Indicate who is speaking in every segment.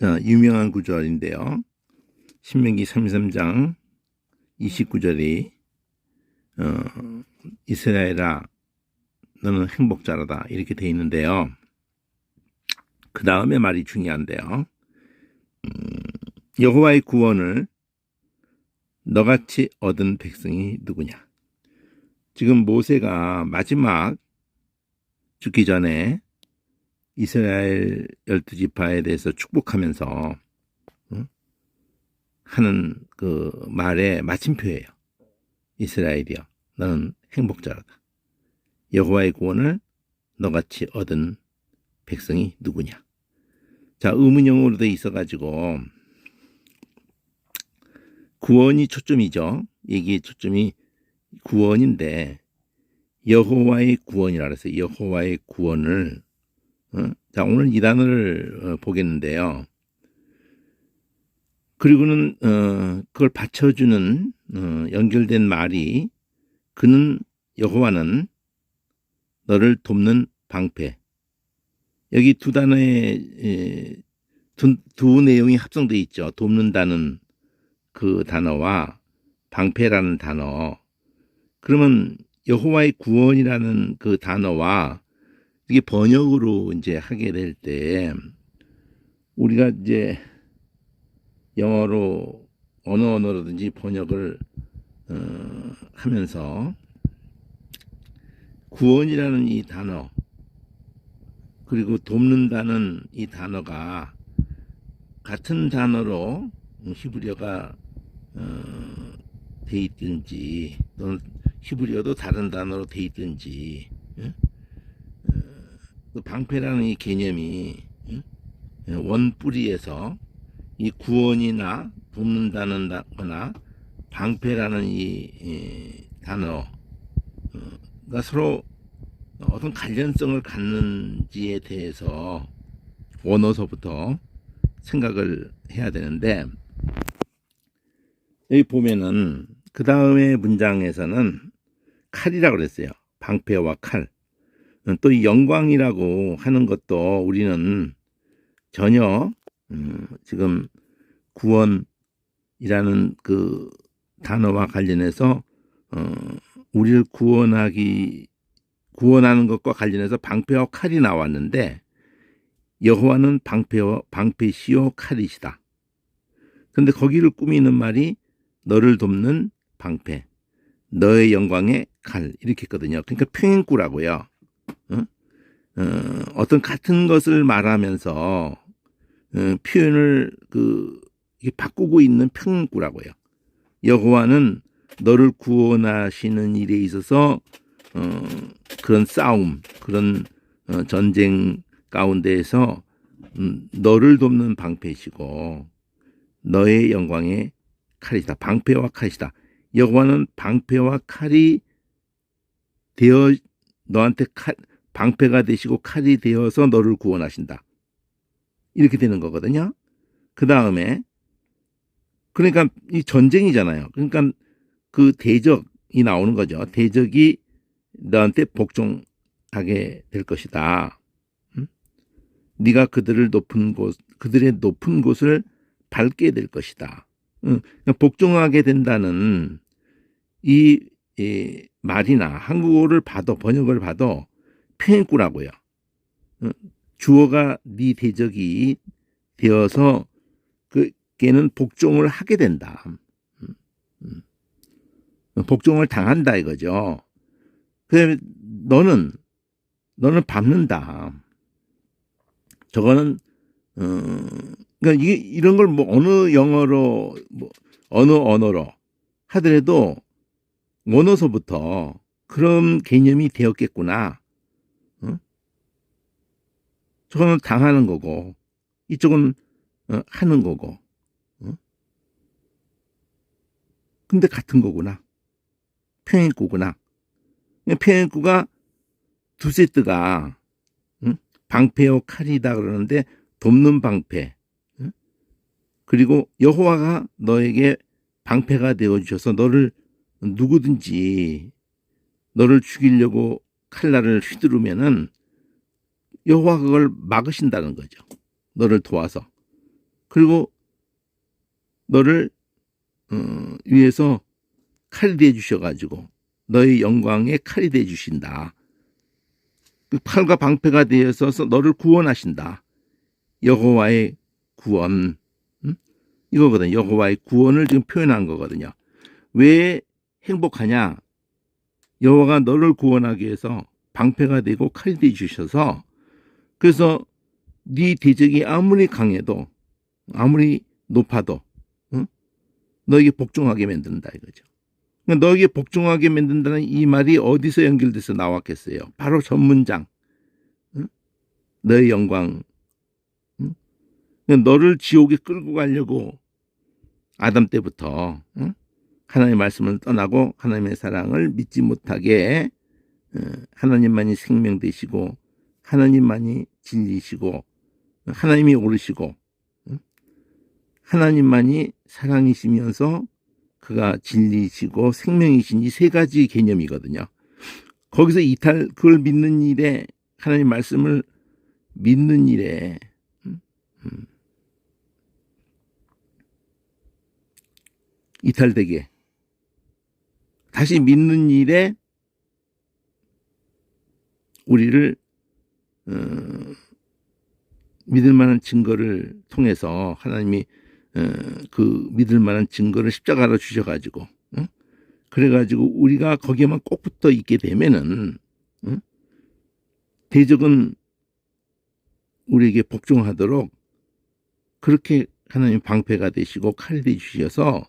Speaker 1: 자, 유명한 구절인데요. 신명기 33장 29절이 이스라엘아 너는 행복자라다 이렇게 돼 있는데요. 그 다음에 말이 중요한데요. 여호와의 구원을 너같이 얻은 백성이 누구냐. 지금 모세가 마지막 죽기 전에 이스라엘 12지파에 대해서 축복하면서 하는 그 말의 마침표예요. 이스라엘이여 너는 행복자라다. 여호와의 구원을 너같이 얻은 백성이 누구냐. 자, 의문형으로 돼 있어가지고 구원이 초점이죠. 얘기의 초점이 구원인데 여호와의 구원이라 그랬어요. 여호와의 구원을 자, 오늘 이 단어를 보겠는데요. 그리고는 그걸 받쳐주는 연결된 말이 그는 여호와는 너를 돕는 방패. 여기 두 단어의 두 내용이 합성되어 있죠. 돕는다는 그 단어와 방패라는 단어. 그러면 여호와의 구원이라는 그 단어와 이게 번역으로 이제 하게 될 때 우리가 이제 영어로 어느 언어로든지 번역을 하면서 구원이라는 이 단어 그리고 돕는다는 이 단어가 같은 단어로 히브리어가 돼 있든지 또는 히브리어도 다른 단어로 돼 있든지 그 방패라는 이 개념이 원뿌리에서 이 구원이나 돕는다는 거나 방패라는 이 단어가 서로 어떤 관련성을 갖는지에 대해서 원어서부터 생각을 해야 되는데 여기 보면은 그 다음에 문장에서는 칼이라고 그랬어요. 방패와 칼. 또 이 영광이라고 하는 것도 우리는 전혀 지금 구원이라는 그 단어와 관련해서 우리를 구원하는 것과 관련해서 방패와 칼이 나왔는데 여호와는 방패시요 칼이시다. 그런데 거기를 꾸미는 말이 너를 돕는 방패, 너의 영광의 칼 이렇게 했거든요. 그러니까 평행구라고요. 어떤 같은 것을 말하면서 표현을 바꾸고 있는 평행구라고요. 여호와는 너를 구원하시는 일에 있어서 그런 싸움, 그런 전쟁 가운데에서 너를 돕는 방패시고 너의 영광의 칼이다. 방패와 칼이다. 여호와는 방패와 칼이 되어 너한테 방패가 되시고 칼이 되어서 너를 구원하신다. 이렇게 되는 거거든요. 그 다음에 그러니까 이 전쟁이잖아요. 그러니까 그 대적이 나오는 거죠. 대적이 너한테 복종하게 될 것이다. 네가 그들의 높은 곳을 밟게 될 것이다. 그러니까 복종하게 된다는 이 말이나 한국어를 봐도 번역을 봐도 평행구라고요. 주어가 네 대적이 되어서 걔는 복종을 하게 된다. 복종을 당한다 이거죠. 그다음에 너는 밟는다. 저거는 그러니까 이런 걸 뭐 어느 영어로 어느 언어로 하더라도 원어서부터 그런 개념이 되었겠구나. 저거는 당하는 거고 이쪽은 하는 거고. 근데 같은 거구나. 평행구구나. 평행구가 두 세트가 방패와 칼이다 그러는데 돕는 방패. 그리고 여호와가 너에게 방패가 되어주셔서 너를 누구든지 너를 죽이려고 칼날을 휘두르면은 여호와 그걸 막으신다는 거죠. 너를 도와서. 그리고 너를 위해서 칼이 돼 주셔가지고 너의 영광에 칼이 돼 주신다. 그 칼과 방패가 되어서 너를 구원하신다. 여호와의 구원, 이거거든. 여호와의 구원을 지금 표현한 거거든요. 왜 행복하냐? 여호와가 너를 구원하기 위해서 방패가 되고 칼이 돼 주셔서, 그래서 네 대적이 아무리 강해도 아무리 높아도 너에게 복종하게 만든다 이거죠. 그러니까 너에게 복종하게 만든다는 이 말이 어디서 연결돼서 나왔겠어요? 바로 전문장, 너의 영광. 그러니까 너를 지옥에 끌고 가려고 아담 때부터 하나님의 말씀을 떠나고 하나님의 사랑을 믿지 못하게 하나님만이 생명 되시고 하나님만이 진리시고 하나님이 옳으시고 하나님만이 사랑이시면서 그가 진리시고 생명이신 이 세 가지 개념이거든요. 거기서 그걸 믿는 일에, 하나님 말씀을 믿는 일에 이탈되게, 다시 믿는 일에 우리를 믿을 만한 증거를 통해서 하나님이 그 믿을 만한 증거를 십자가로 주셔가지고 그래가지고 우리가 거기에만 꼭 붙어 있게 되면은 대적은 우리에게 복종하도록 그렇게 하나님 방패가 되시고 칼이 되주셔서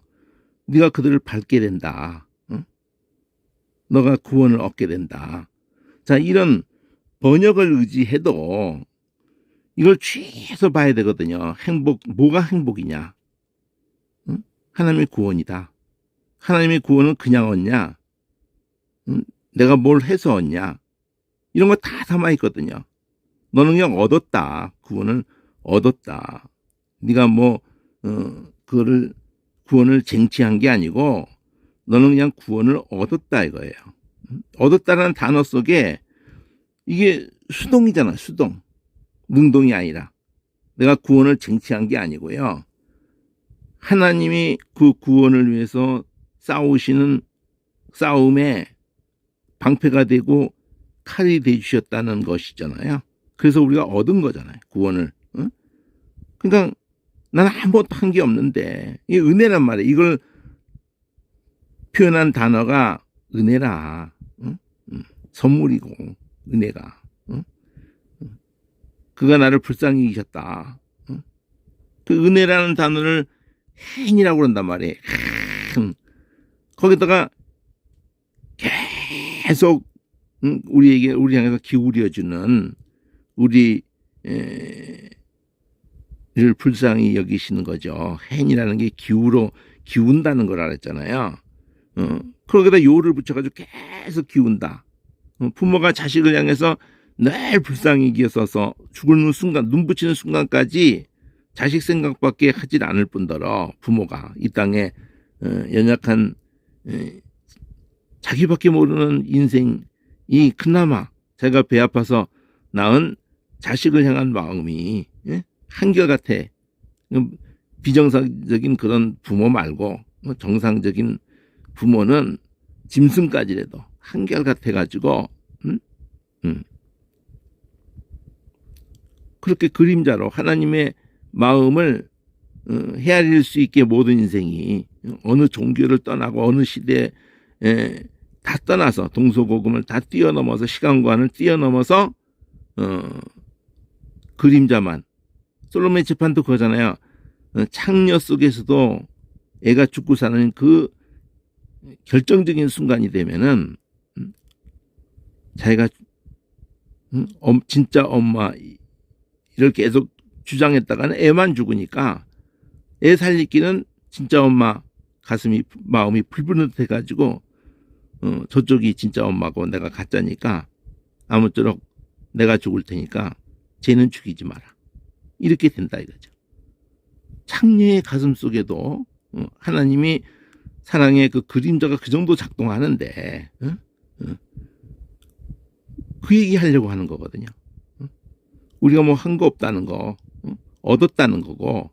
Speaker 1: 네가 그들을 밟게 된다. 너가 구원을 얻게 된다. 자, 이런 번역을 의지해도 이걸 취해서 봐야 되거든요. 뭐가 행복이냐? 하나님의 구원이다. 하나님의 구원은 그냥 얻냐? 내가 뭘 해서 얻냐? 이런 거 다 담아 있거든요. 너는 그냥 얻었다. 구원을 얻었다. 네가 그거를 구원을 쟁취한 게 아니고 너는 그냥 구원을 얻었다 이거예요. 얻었다라는 단어 속에 이게 수동이잖아. 수동. 능동이 아니라. 내가 구원을 쟁취한 게 아니고요. 하나님이 그 구원을 위해서 싸우시는 싸움에 방패가 되고 칼이 되주셨다는 것이잖아요. 그래서 우리가 얻은 거잖아요. 구원을. 그러니까 나는 아무것도 한 게 없는데, 이 은혜란 말이에요. 이걸 표현한 단어가 은혜라. 선물이고 은혜가. 그가 나를 불쌍히 여기셨다. 그 은혜라는 단어를 행이라고 그런단 말이에요. 거기다가 계속 우리 향해서 기울여주는 우리를 불쌍히 여기시는 거죠. 행이라는 게 기운다는 걸 알았잖아요. 거기다 요를 붙여가지고 계속 기운다. 부모가 자식을 향해서 늘 불쌍히 여겨서 죽는 순간, 눈 붙이는 순간까지 자식 생각밖에 하질 않을 뿐더러 부모가 이 땅에 연약한 자기밖에 모르는 인생이 그나마 자기가 배 아파서 낳은 자식을 향한 마음이 한결같아. 비정상적인 그런 부모 말고 정상적인 부모는 짐승까지라도 한결같아가지고 그렇게 그림자로 하나님의 마음을 헤아릴 수 있게 모든 인생이 어느 종교를 떠나고 어느 시대에 다 떠나서 동서고금을 다 뛰어넘어서 시간관을 뛰어넘어서 그림자만. 솔로몬의 재판도 그거잖아요. 창녀 속에서도 애가 죽고 사는 그 결정적인 순간이 되면은 자기가 진짜 엄마 이를 계속 주장했다가는 애만 죽으니까 애 살리기는 진짜 엄마 마음이 불붙어가지고 저쪽이 진짜 엄마고 내가 가짜니까 아무쪼록 내가 죽을 테니까 쟤는 죽이지 마라. 이렇게 된다 이거죠. 창녀의 가슴 속에도 하나님이 사랑의 그 그림자가 그 정도 작동하는데 그 얘기 하려고 하는 거거든요. 우리가 뭐 한 거 없다는 거, 얻었다는 거고,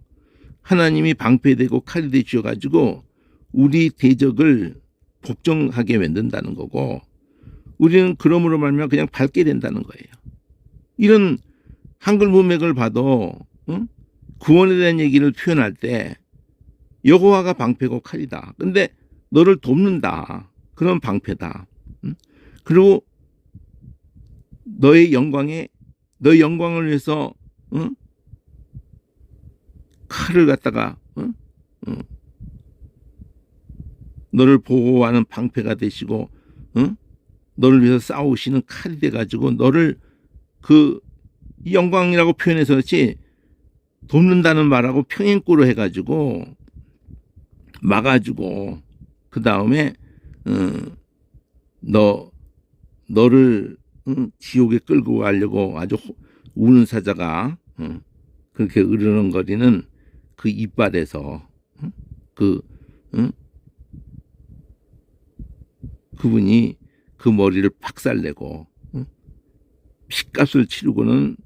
Speaker 1: 하나님이 방패되고 칼이 되주셔가지고 우리 대적을 복종하게 만든다는 거고, 우리는 그러므로 말미암아 그냥 밟게 된다는 거예요. 이런 한글 문맥을 봐도 구원에 대한 얘기를 표현할 때 여호와가 방패고 칼이다. 근데 너를 돕는다. 그런 방패다. 그리고 너의 영광을 위해서 칼을 갖다가 너를 보호하는 방패가 되시고 너를 위해서 싸우시는 칼이 돼가지고 너를 이 영광이라고 표현해서 그렇지 돕는다는 말하고 평행구로 해가지고 막아주고 그 다음에 너를 지옥에 끌고 가려고 아주 우는 사자가 그렇게 으르렁거리는 그 이빨에서 그분이 그 머리를 박살내고 피값을 치르고는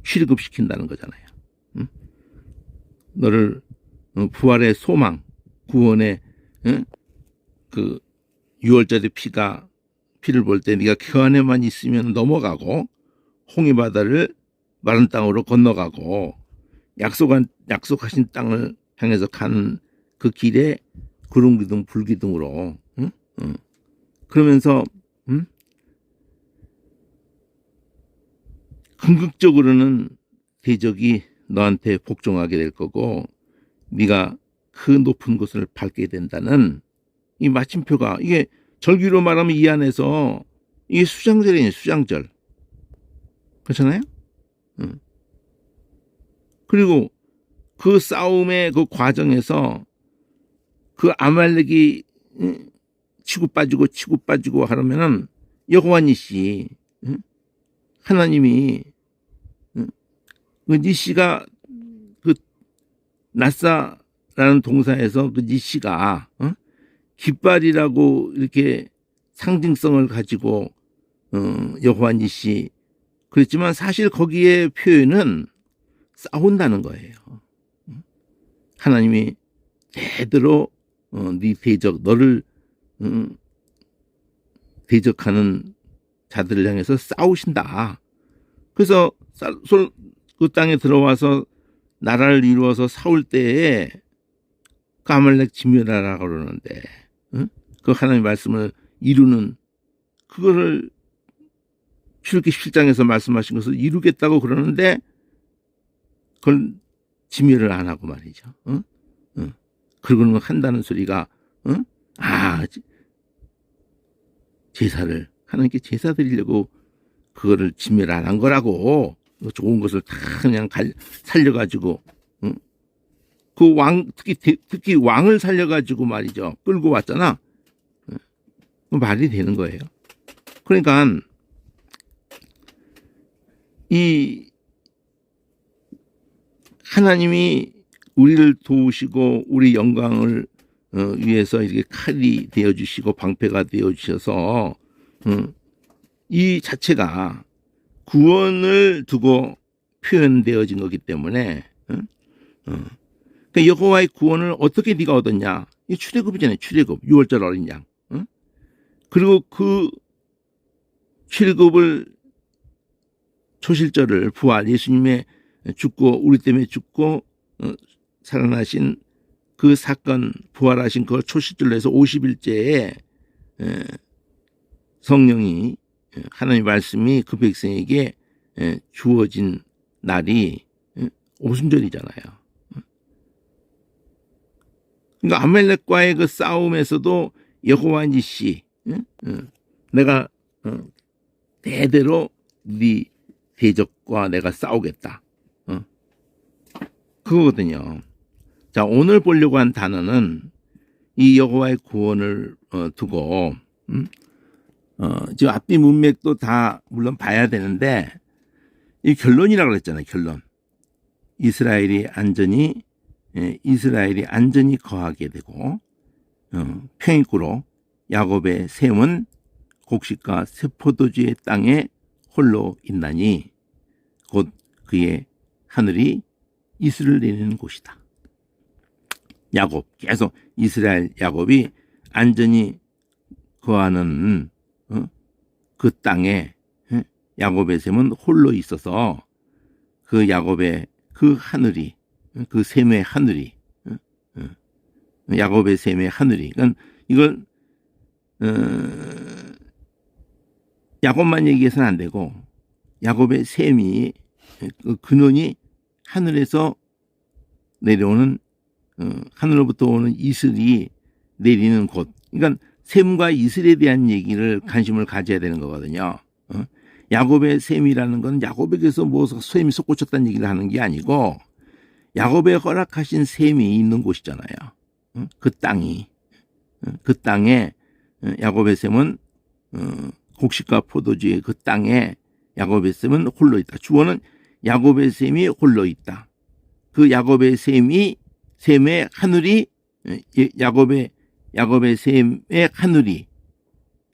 Speaker 1: 취급시킨다는 거잖아요. 너를 부활의 소망, 구원의 그 6월절의 피를 볼 때 네가 그 안에만 있으면 넘어가고 홍해 바다를 마른 땅으로 건너가고 약속하신 땅을 향해서 가는 그 길에 구름 기둥 불 기둥으로 그러면서 궁극적으로는 대적이 너한테 복종하게 될 거고 네가 그 높은 곳을 밟게 된다는 이 마침표가, 이게 절기로 말하면 이 안에서 이게 수장절이에요. 수장절. 그렇잖아요? 그리고 그 싸움의 그 과정에서 그 아말렉이 치고 빠지고 하려면은 여호와 니시, 하나님이 그 니시가 그 나사라는 동사에서 그 니시가 깃발이라고 이렇게 상징성을 가지고 여호와 니시 그랬지만 사실 거기에 표현은 싸운다는 거예요. 하나님이 대대로 네 대적, 너를 대적하는 자들을 향해서 싸우신다. 그래서 그 땅에 들어와서 나라를 이루어서 싸울 때에 그 아말렉 진멸하라고 그러는데 그 하나님의 말씀을 이루는 그거를 출애굽기 7장에서 말씀하신 것을 이루겠다고 그러는데 그걸 진멸을 안 하고 말이죠. 그러고는 한다는 소리가 제사를 하나님께 제사 드리려고 그거를 진멸 안 한 거라고. 좋은 것을 다 그냥 살려가지고 그 왕 특히 왕을 살려가지고 말이죠 끌고 왔잖아. 말이 되는 거예요. 그러니까 이 하나님이 우리를 도우시고 우리 영광을 위해서 이렇게 칼이 되어주시고 방패가 되어주셔서 이 자체가 구원을 두고 표현되어진 거기 때문에 그러니까 여호와의 구원을 어떻게 네가 얻었냐? 이 출애굽이잖아요. 출애굽 6월절 어린 양. 그리고 그 출애굽을 초실절을 부활 예수님의 죽고 우리 때문에 죽고 살아나신 그 사건 부활하신 그 초실절로 해서 50일째에 성령이 하나님의 말씀이 그 백성에게 주어진 날이 오순절이잖아요. 그러니까 아말렉과의 그 싸움에서도 여호와 니시 내가 대대로 네 대적과 내가 싸우겠다. 그거거든요. 자, 오늘 보려고 한 단어는 이 여호와의 구원을 두고 지금 앞뒤 문맥도 다 물론 봐야 되는데 이 결론이라고 그랬잖아요. 결론. 이스라엘이 안전히 거하게 되고 평일구로 야곱의 셈은 곡식과 세포도주의 땅에 홀로 있나니 곧 그의 하늘이 이슬을 내리는 곳이다. 야곱, 계속 이스라엘 야곱이 안전히 거하는 그 땅에 야곱의 셈은 홀로 있어서 그 야곱의 그 하늘이, 그 셈의 하늘이, 야곱의 셈의 하늘이, 그러니까 이걸 야곱만 얘기해서는 안 되고 야곱의 셈이, 그 근원이 하늘에서 내려오는, 하늘로부터 오는 이슬이 내리는 곳. 그러니까 셈과 이슬에 대한 얘기를 관심을 가져야 되는 거거든요. 야곱의 셈이라는 건 야곱에게서 뭐 셈이 솟구쳤다는 얘기를 하는 게 아니고 야곱의 허락하신 셈이 있는 곳이잖아요. 그 땅이, 그 땅에 야곱의 셈은 곡식과 포도주의 그 땅에 야곱의 셈은 홀로 있다. 주어는 야곱의 셈이 홀로 있다. 그 야곱의 셈의 하늘이, 야곱의 셈의 하늘이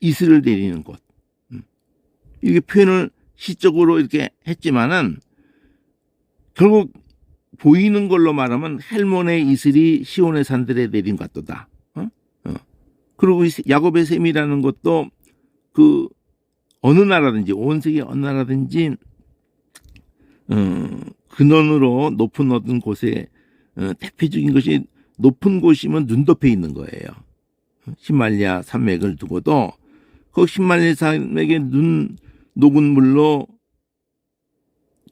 Speaker 1: 이슬을 내리는 곳. 이게 표현을 시적으로 이렇게 했지만은 결국 보이는 걸로 말하면 헬몬의 이슬이 시온의 산들에 내린 것 같도다. 그리고 야곱의 셈이라는 것도 그 어느 나라든지, 온 세계 어느 나라든지 근원으로 높은 어떤 곳에 대표적인 것이, 높은 곳이면 눈 덮여 있는 거예요. 히말리아 산맥을 두고도 그 히말리아 산맥에 녹은 물로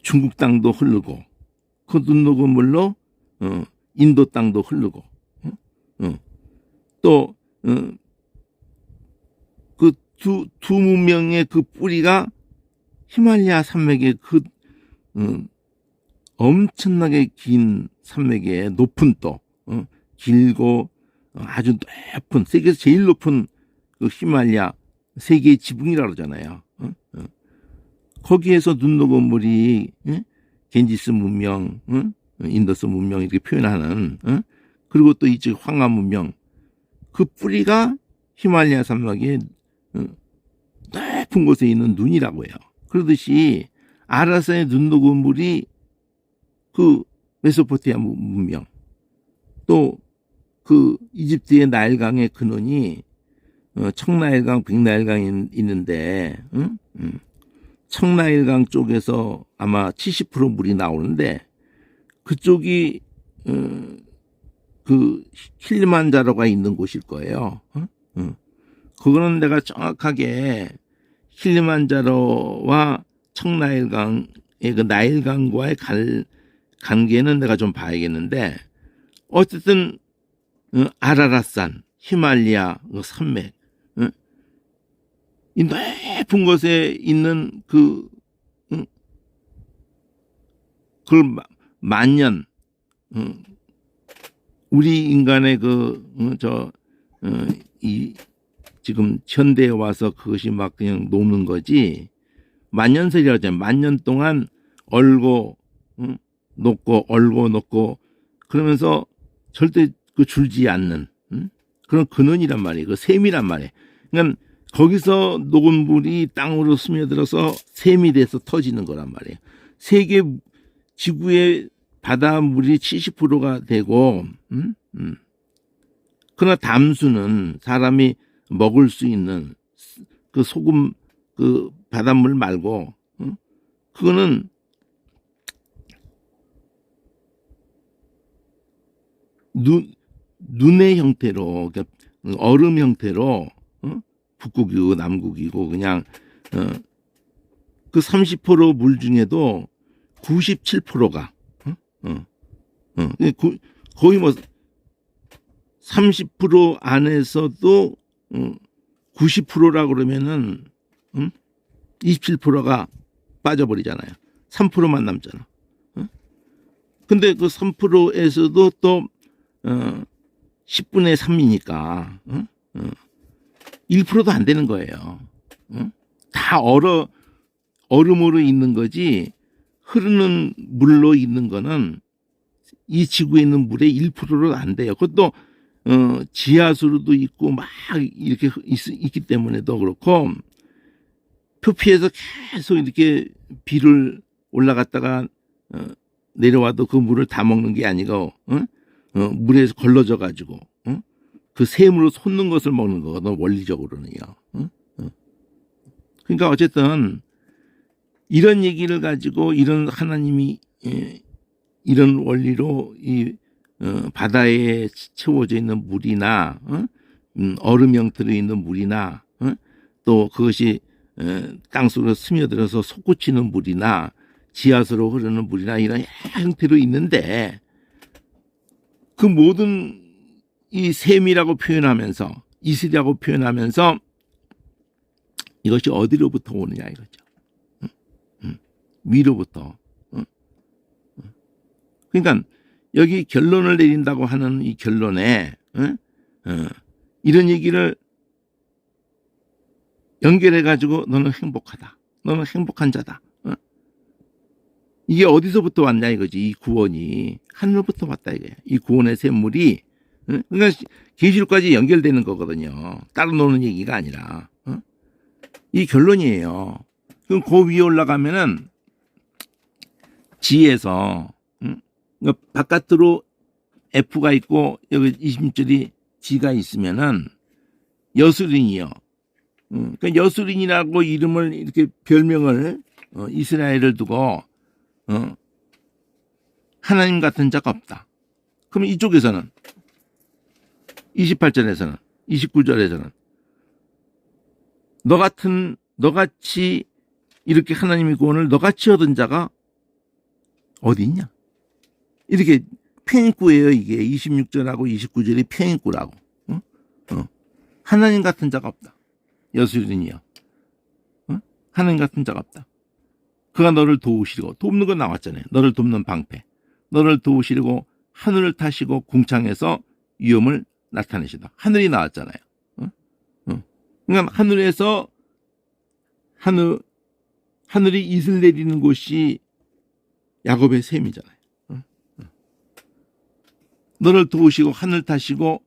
Speaker 1: 중국 땅도 흐르고 그 눈 녹은 물로 인도 땅도 흐르고 또 그 두 문명의 그 뿌리가 히말리아 산맥의 그 엄청나게 긴 산맥의 높은, 또 길고 아주 높은, 세계에서 제일 높은 그 히말리아, 세계의 지붕이라고 그러잖아요. 거기에서 눈 녹은 물이 겐지스 문명, 인더스 문명 이렇게 표현하는, 그리고 또 이쪽 황하 문명, 그 뿌리가 히말리아 산맥의 높은 곳에 있는 눈이라고 해요. 그러듯이 아라산의 눈 녹은 물이 그 메소포타미아 문명, 또 그 이집트의 나일강의 근원이 청나일강, 백나일강이 있는데, 청나일강 쪽에서 아마 70% 물이 나오는데 그쪽이 그 킬리만자로가 있는 곳일 거예요. 그거는 내가 정확하게 킬리만자로와 청나일강의 그 나일강과의 관계는 내가 좀 봐야겠는데, 어쨌든 아라랏산, 히말리아 그 산맥, 이 높은 곳에 있는 그걸 만년, 우리 인간의 지금 현대에 와서 그것이 막 그냥 녹는 거지, 만년설이라고 하잖아요. 만년 동안 얼고 녹고 얼고 녹고 그러면서 절대 그 줄지 않는 그런 근원이란 말이에요. 그 셈이란 말이에요. 그러니까 거기서 녹은 물이 땅으로 스며들어서 셈이 돼서 터지는 거란 말이에요. 세계 지구의 바닷물이 70%가 되고, 그러나 담수는 사람이 먹을 수 있는 그 소금, 그 바닷물 말고, 그거는 눈의 형태로, 그러니까 얼음 형태로, 북극이고 남극이고 그냥 그 30%물 중에도 97%가 거의 뭐 30% 안에서도 90%라 그러면은 27%가 빠져버리잖아요. 3%만 남잖아. 근데 그 3%에서도 또 10분의 3이니까 1%도 안 되는 거예요. 다 얼음으로 있는 거지, 흐르는 물로 있는 거는 이 지구에 있는 물의 1%도 안 돼요. 그것도 지하수로도 있고 막 이렇게 있기 때문에도 그렇고, 표피에서 계속 이렇게 비를 올라갔다가 내려와도 그 물을 다 먹는 게 아니고 물에서 걸러져 가지고 그 샘으로 솟는 것을 먹는 거거든 원리적으로는요. 그러니까 어쨌든 이런 얘기를 가지고 이런 하나님이 이런 원리로 이 바다에 채워져 있는 물이나 얼음 형태로 있는 물이나 또 그것이 땅속으로 스며들어서 솟구치는 물이나 지하수로 흐르는 물이나 이런 여러 형태로 있는데 그 모든 이 샘이라고 표현하면서 이슬이라고 표현하면서 이것이 어디로부터 오느냐 이거죠. 위로부터. 그러니까 여기 결론을 내린다고 하는 이 결론에 이런 얘기를 연결해 가지고 너는 행복하다. 너는 행복한 자다. 이게 어디서부터 왔냐 이거지. 이 구원이 하늘로부터 왔다 이거야. 이 구원의 샘물이 그러니까 계시록까지 연결되는 거거든요. 따로 노는 얘기가 아니라 이 결론이에요. 그럼 그 위에 올라가면은 G에서 그러니까 바깥으로 F가 있고 여기 20절이 G가 있으면은 여수린이요. 그러니까 여수린이라고 이름을 이렇게 별명을 이스라엘을 두고 하나님 같은 자가 없다. 그럼 이쪽에서는 28절에서는 29절에서는 너같이 이렇게 하나님의 구원을 너같이 얻은 자가 어디 있냐? 이렇게 편입구예요. 이게 26절하고 29절이 편입구라고. 하나님 같은 자가 없다. 여수린이요. 하나님 같은 자가 없다. 그가 너를 도우시고 돕는 건 나왔잖아요. 너를 돕는 방패. 너를 도우시려고 하늘을 타시고 궁창에서 위엄을 나타내시다. 하늘이 나왔잖아요. 그러니까 하늘에서 하늘이 이슬 내리는 곳이 야곱의 셈이잖아요. 너를 도우시고 하늘 타시고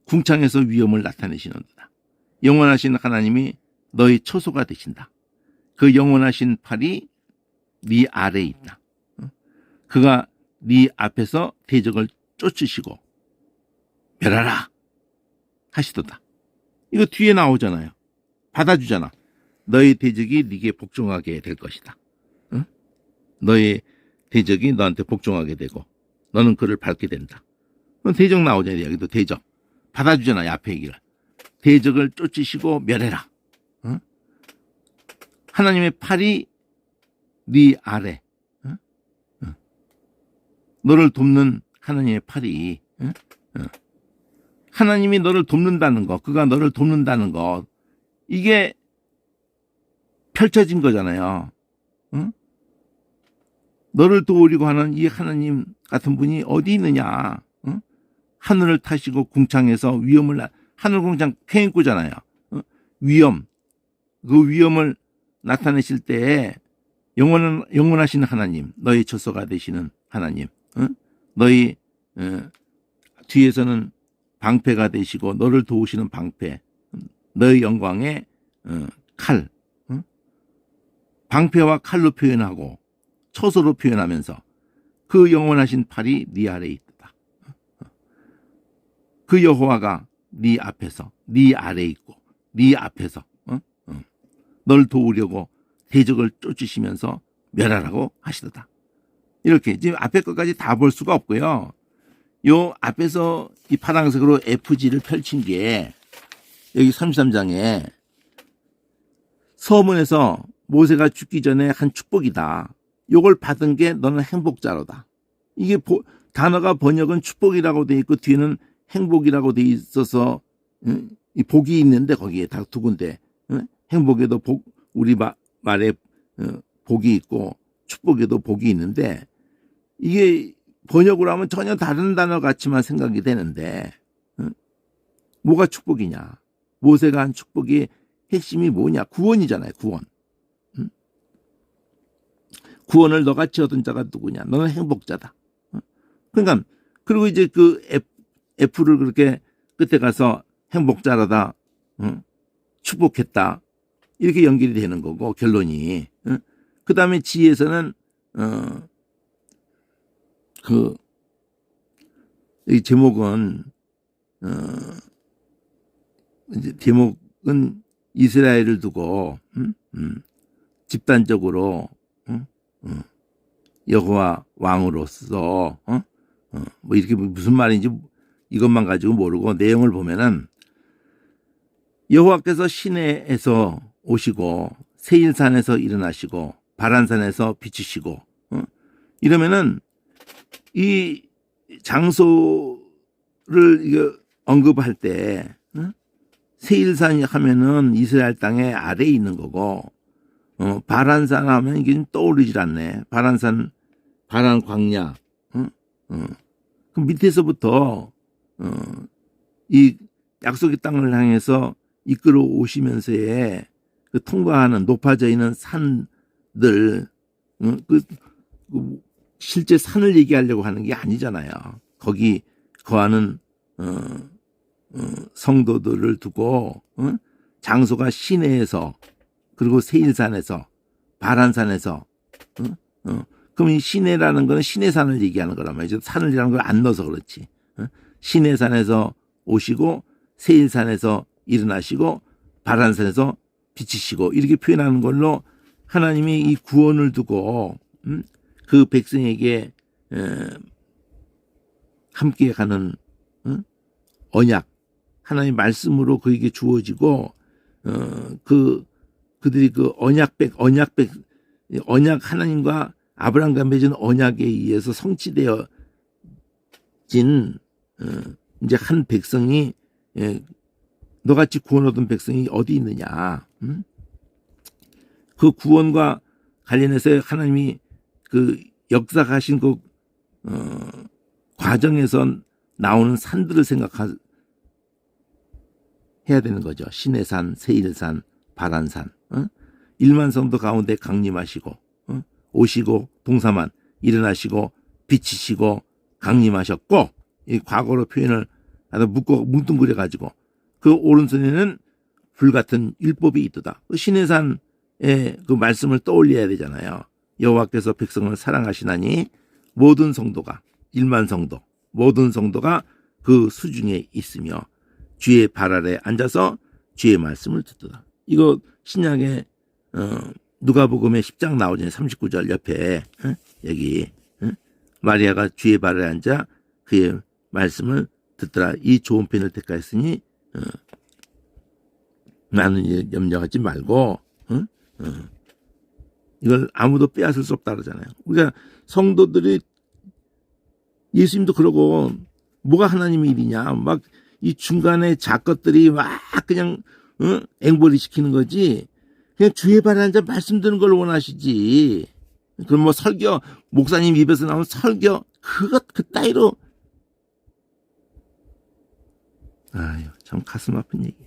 Speaker 1: 궁창에서 위엄을 나타내시는도다. 영원하신 하나님이 너희 처소가 되신다. 그 영원하신 팔이 네 아래에 있다. 그가 네 앞에서 대적을 쫓으시고 멸하라 하시도다. 이거 뒤에 나오잖아요. 받아주잖아. 너의 대적이 네게 복종하게 될 것이다. 너의 대적이 너한테 복종하게 되고 너는 그를 밟게 된다. 대적 나오잖아요. 여기도 대적. 받아주잖아요. 앞에 얘기를. 대적을 쫓으시고 멸해라. 하나님의 팔이 네 아래. 너를 돕는 하나님의 팔이. 하나님이 너를 돕는다는 거. 그가 너를 돕는다는 거. 이게 펼쳐진 거잖아요. 너를 도우려고 하는 이 하나님 같은 분이 어디 있느냐. 하늘을 타시고 궁창에서 위엄을 하늘 궁창 팽입구잖아요. 위엄. 그 위엄을 나타내실 때에 영원하신 하나님, 너희 처소가 되시는 하나님, 너희 뒤에서는 방패가 되시고 너를 도우시는 방패, 너희 영광의 칼, 방패와 칼로 표현하고 처소로 표현하면서 그 영원하신 팔이 네 아래에 있다. 그 여호와가 네 앞에서 네 아래에 있고 네 앞에서 널 도우려고 대적을 쫓으시면서 멸하라고 하시도다. 이렇게 지금 앞에 것까지 다 볼 수가 없고요. 요 앞에서 이 파란색으로 FG를 펼친 게 여기 33장에 서문에서 모세가 죽기 전에 한 축복이다. 요걸 받은 게 너는 행복자로다. 이게 단어가 번역은 축복이라고 돼 있고 뒤에는 행복이라고 돼 있어서 이 복이 있는데 거기에 다 두 군데 행복에도 복 우리 말에 복이 있고 축복에도 복이 있는데 이게 번역으로 하면 전혀 다른 단어 같지만 생각이 되는데 뭐가 축복이냐? 모세가 한 축복의 핵심이 뭐냐? 구원이잖아요. 구원. 구원을 너같이 얻은 자가 누구냐? 너는 행복자다. 그러니까 그리고 이제 그 F를 그렇게 끝에 가서 행복자라다, 축복했다 이렇게 연결이 되는 거고 결론이. 그 다음에 G에서는 이 제목은 이제 제목은 이스라엘을 두고 집단적으로 여호와 왕으로서 뭐 이렇게 무슨 말인지 이것만 가지고 모르고 내용을 보면은 여호와께서 시내에서 오시고 세일산에서 일어나시고 바란산에서 비추시고 이러면은 이 장소를 이거 언급할 때 세일산 하면은 이스라엘 땅의 아래에 있는 거고 바란산 하면 이게 떠오르질 않네. 바란산 바란 광야. 그 밑에서부터 이 약속의 땅을 향해서 이끌어 오시면서의 그 통과하는 높아져 있는 산들, 실제 산을 얘기하려고 하는 게 아니잖아요. 거기 거하는 성도들을 두고 장소가 시내에서 그리고 세일산에서 바란산에서 그럼 이 시내라는 거는 시내산을 얘기하는 거란 말이죠. 산을이라는 걸 안 넣어서 그렇지. 시내산에서 오시고 세일산에서 일어나시고 바란산에서 비치시고 이렇게 표현하는 걸로 하나님이 이 구원을 두고 그 백성에게 함께 가는 언약 하나님 말씀으로 그에게 주어지고 그들이 그 언약 하나님과 아브라함과 맺은 언약에 의해서 성취되어진 이제 한 백성이 너같이 구원 얻은 백성이 어디 있느냐? 그 구원과 관련해서 하나님이 그 역사하신 그 과정에서 나오는 산들을 생각해야 되는 거죠. 시내산, 세일산, 바란산. 1만 성도 가운데 강림하시고 오시고 동사만 일어나시고 비치시고 강림하셨고 이 과거로 표현을 아주 뭉뚱그려 가지고 그 오른손에는 불같은 율법이 있도다. 그 시내산의 그 말씀을 떠올려야 되잖아요. 여호와께서 백성을 사랑하시나니 모든 성도가 1만 성도 모든 성도가 그 수중에 있으며 주의 발 아래 앉아서 주의 말씀을 듣도다. 이거 신약의 누가복음의 10장 나오잖아요. 39절 옆에 여기 마리아가 주의 발 아래 앉아 그의 말씀을 듣더라. 이 좋은 편을 택하였으니 나는 염려하지 말고 이걸 아무도 빼앗을 수 없다 그러잖아요. 우리가 성도들이 예수님도 그러고 뭐가 하나님의 일이냐 막 이 중간에 작것들이 막 그냥 앵벌이 시키는 거지 그냥 주의 발에 앉아 말씀 듣는 걸 원하시지. 그럼 뭐 설교 목사님 입에서 나온 설교 그것 그 따위로 아유 참 가슴 아픈 얘기야.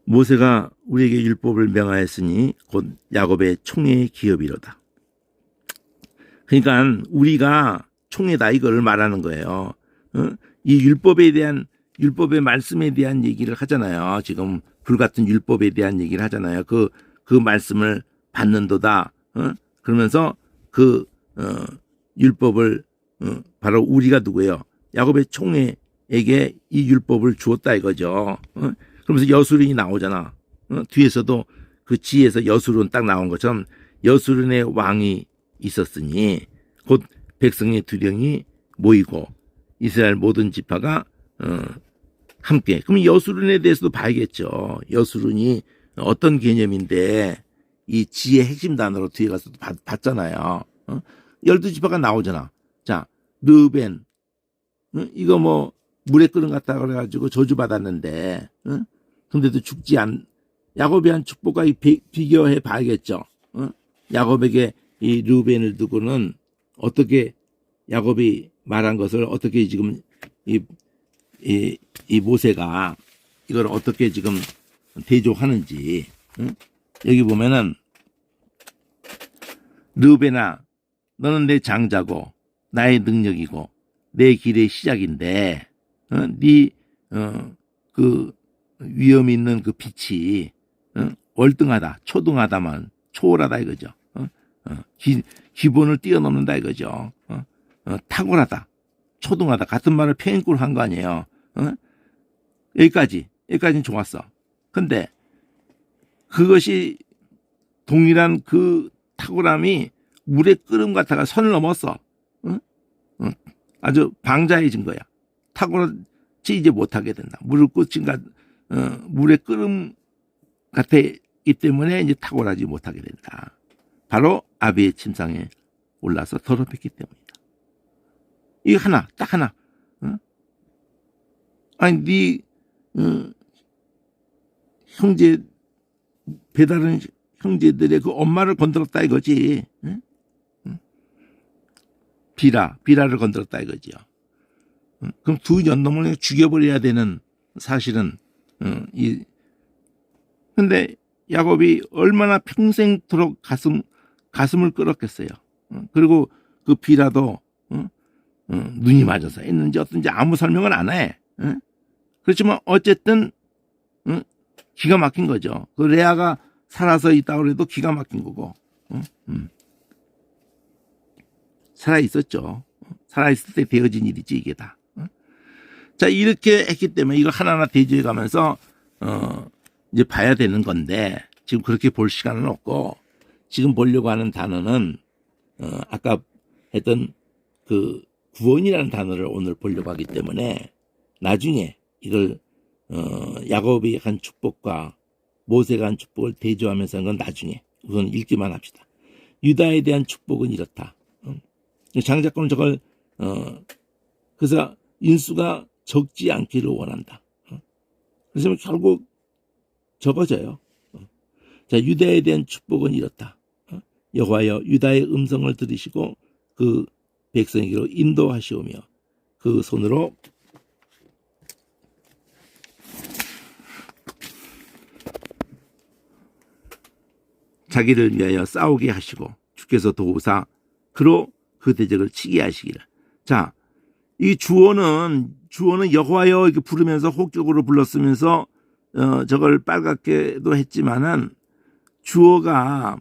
Speaker 1: 모세가 우리에게 율법을 명하였으니 곧 야곱의 총회의 기업이로다. 그러니까 우리가 총회다 이거를 말하는 거예요. 이 율법에 대한 율법의 말씀에 대한 얘기를 하잖아요. 지금 불같은 율법에 대한 얘기를 하잖아요. 그 말씀을 받는도다. 그러면서 그 율법을 바로 우리가 누구예요? 야곱의 총회에게 이 율법을 주었다 이거죠. 그러면서 여수론이 나오잖아. 뒤에서도 그 지에서 여수론 딱 나온 것처럼 여수론의 왕이 있었으니 곧 백성의 두령이 모이고 이스라엘 모든 지파가 함께. 그럼 여수론에 대해서도 봐야겠죠. 여수론이 어떤 개념인데 이 지의 핵심 단어로 뒤에 가서 봤잖아요. 12지파가 나오잖아. 자, 르벤 이거 뭐 물에 끓은 갔다 그래가지고 저주받았는데 근데도 죽지 않 야곱이 한 축복과 비교해 봐야겠죠. 야곱에게 이 르벤을 두고는 어떻게 야곱이 말한 것을 어떻게 지금 이 모세가 이걸 어떻게 지금 대조하는지 여기 보면은 르벤아 너는 내 장자고 나의 능력이고 내 길의 시작인데 그 위험 있는 그 빛이 월등하다 초등하다만 초월하다 이거죠. 기본을 뛰어넘는다 이거죠. 탁월하다, 초등하다 같은 말을 표현구로 한 거 아니에요. 여기까지는 좋았어. 근데 그것이 동일한 그 탁월함이 물의 끓음 같아가 선을 넘었어. 아주 방자해진 거야. 탁월하지 이제 못하게 된다. 물을 끓인가 물의 끓음 같기 때문에 이제 탁월하지 못하게 된다. 바로 아비의 침상에 올라서 더럽혔기 때문이다. 이거 하나, 딱 하나. 아니, 형제, 배다른 형제들의 그 엄마를 건드렸다 이거지. 비라를 건드렸다 이거지요. 그럼 두 연놈을 죽여버려야 되는 사실은, 근데 야곱이 얼마나 평생토록 가슴을 끓었겠어요. 그리고 그 비라도, 눈이 맞아서 했는지 어떤지 아무 설명을 안 해. 그렇지만 어쨌든, 기가 막힌 거죠. 그 레아가 살아서 있다고 해도 기가 막힌 거고, 살아있었죠. 살아있을 때 되어진 일이지, 이게 다. 자, 이렇게 했기 때문에 이거 하나하나 대조해 가면서, 이제 봐야 되는 건데, 지금 그렇게 볼 시간은 없고, 지금 보려고 하는 단어는, 아까 했던 그 구원이라는 단어를 오늘 보려고 하기 때문에, 나중에 이걸, 야곱이 한 축복과 모세가 한 축복을 대조하면서 하는 건 나중에, 우선 읽기만 합시다. 유다에 대한 축복은 이렇다. 장자권은 저걸, 그래서 인수가 적지 않기를 원한다. 그래서 결국 적어져요. 자, 유다에 대한 축복은 이렇다. 여호와여 유다의 음성을 들으시고 그 백성에게로 인도하시오며 그 손으로 자기를 위하여 싸우게 하시고 주께서 도우사 그로 그 대적을 치게 하시기를. 자, 이 주어는 여호와여 이렇게 부르면서 혹적으로 불렀으면서 저걸 빨갛게도 했지만은 주어가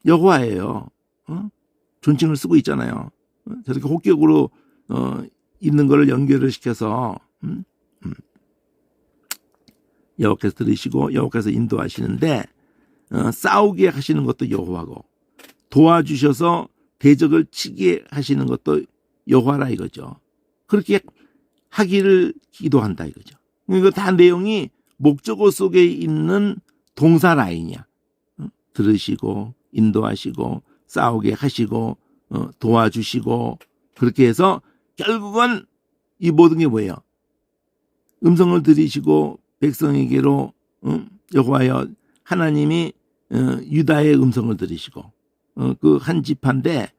Speaker 1: 여호와예요. 존칭을 쓰고 있잖아요. 저렇게 혹격으로 있는 거를 연결을 시켜서 여호와께서 들으시고 여호와께서 인도하시는데 싸우게 하시는 것도 여호와고 도와주셔서 대적을 치게 하시는 것도 여호와라 이거죠. 그렇게 하기를 기도한다 이거죠. 이거 다 내용이 목적어 속에 있는 동사 라인이야. 들으시고 인도하시고 싸우게 하시고 도와주시고 그렇게 해서 결국은 이 모든 게 뭐예요? 음성을 들으시고 백성에게로 여호와여 하나님이 유다의 음성을 들으시고 그 한 지파인데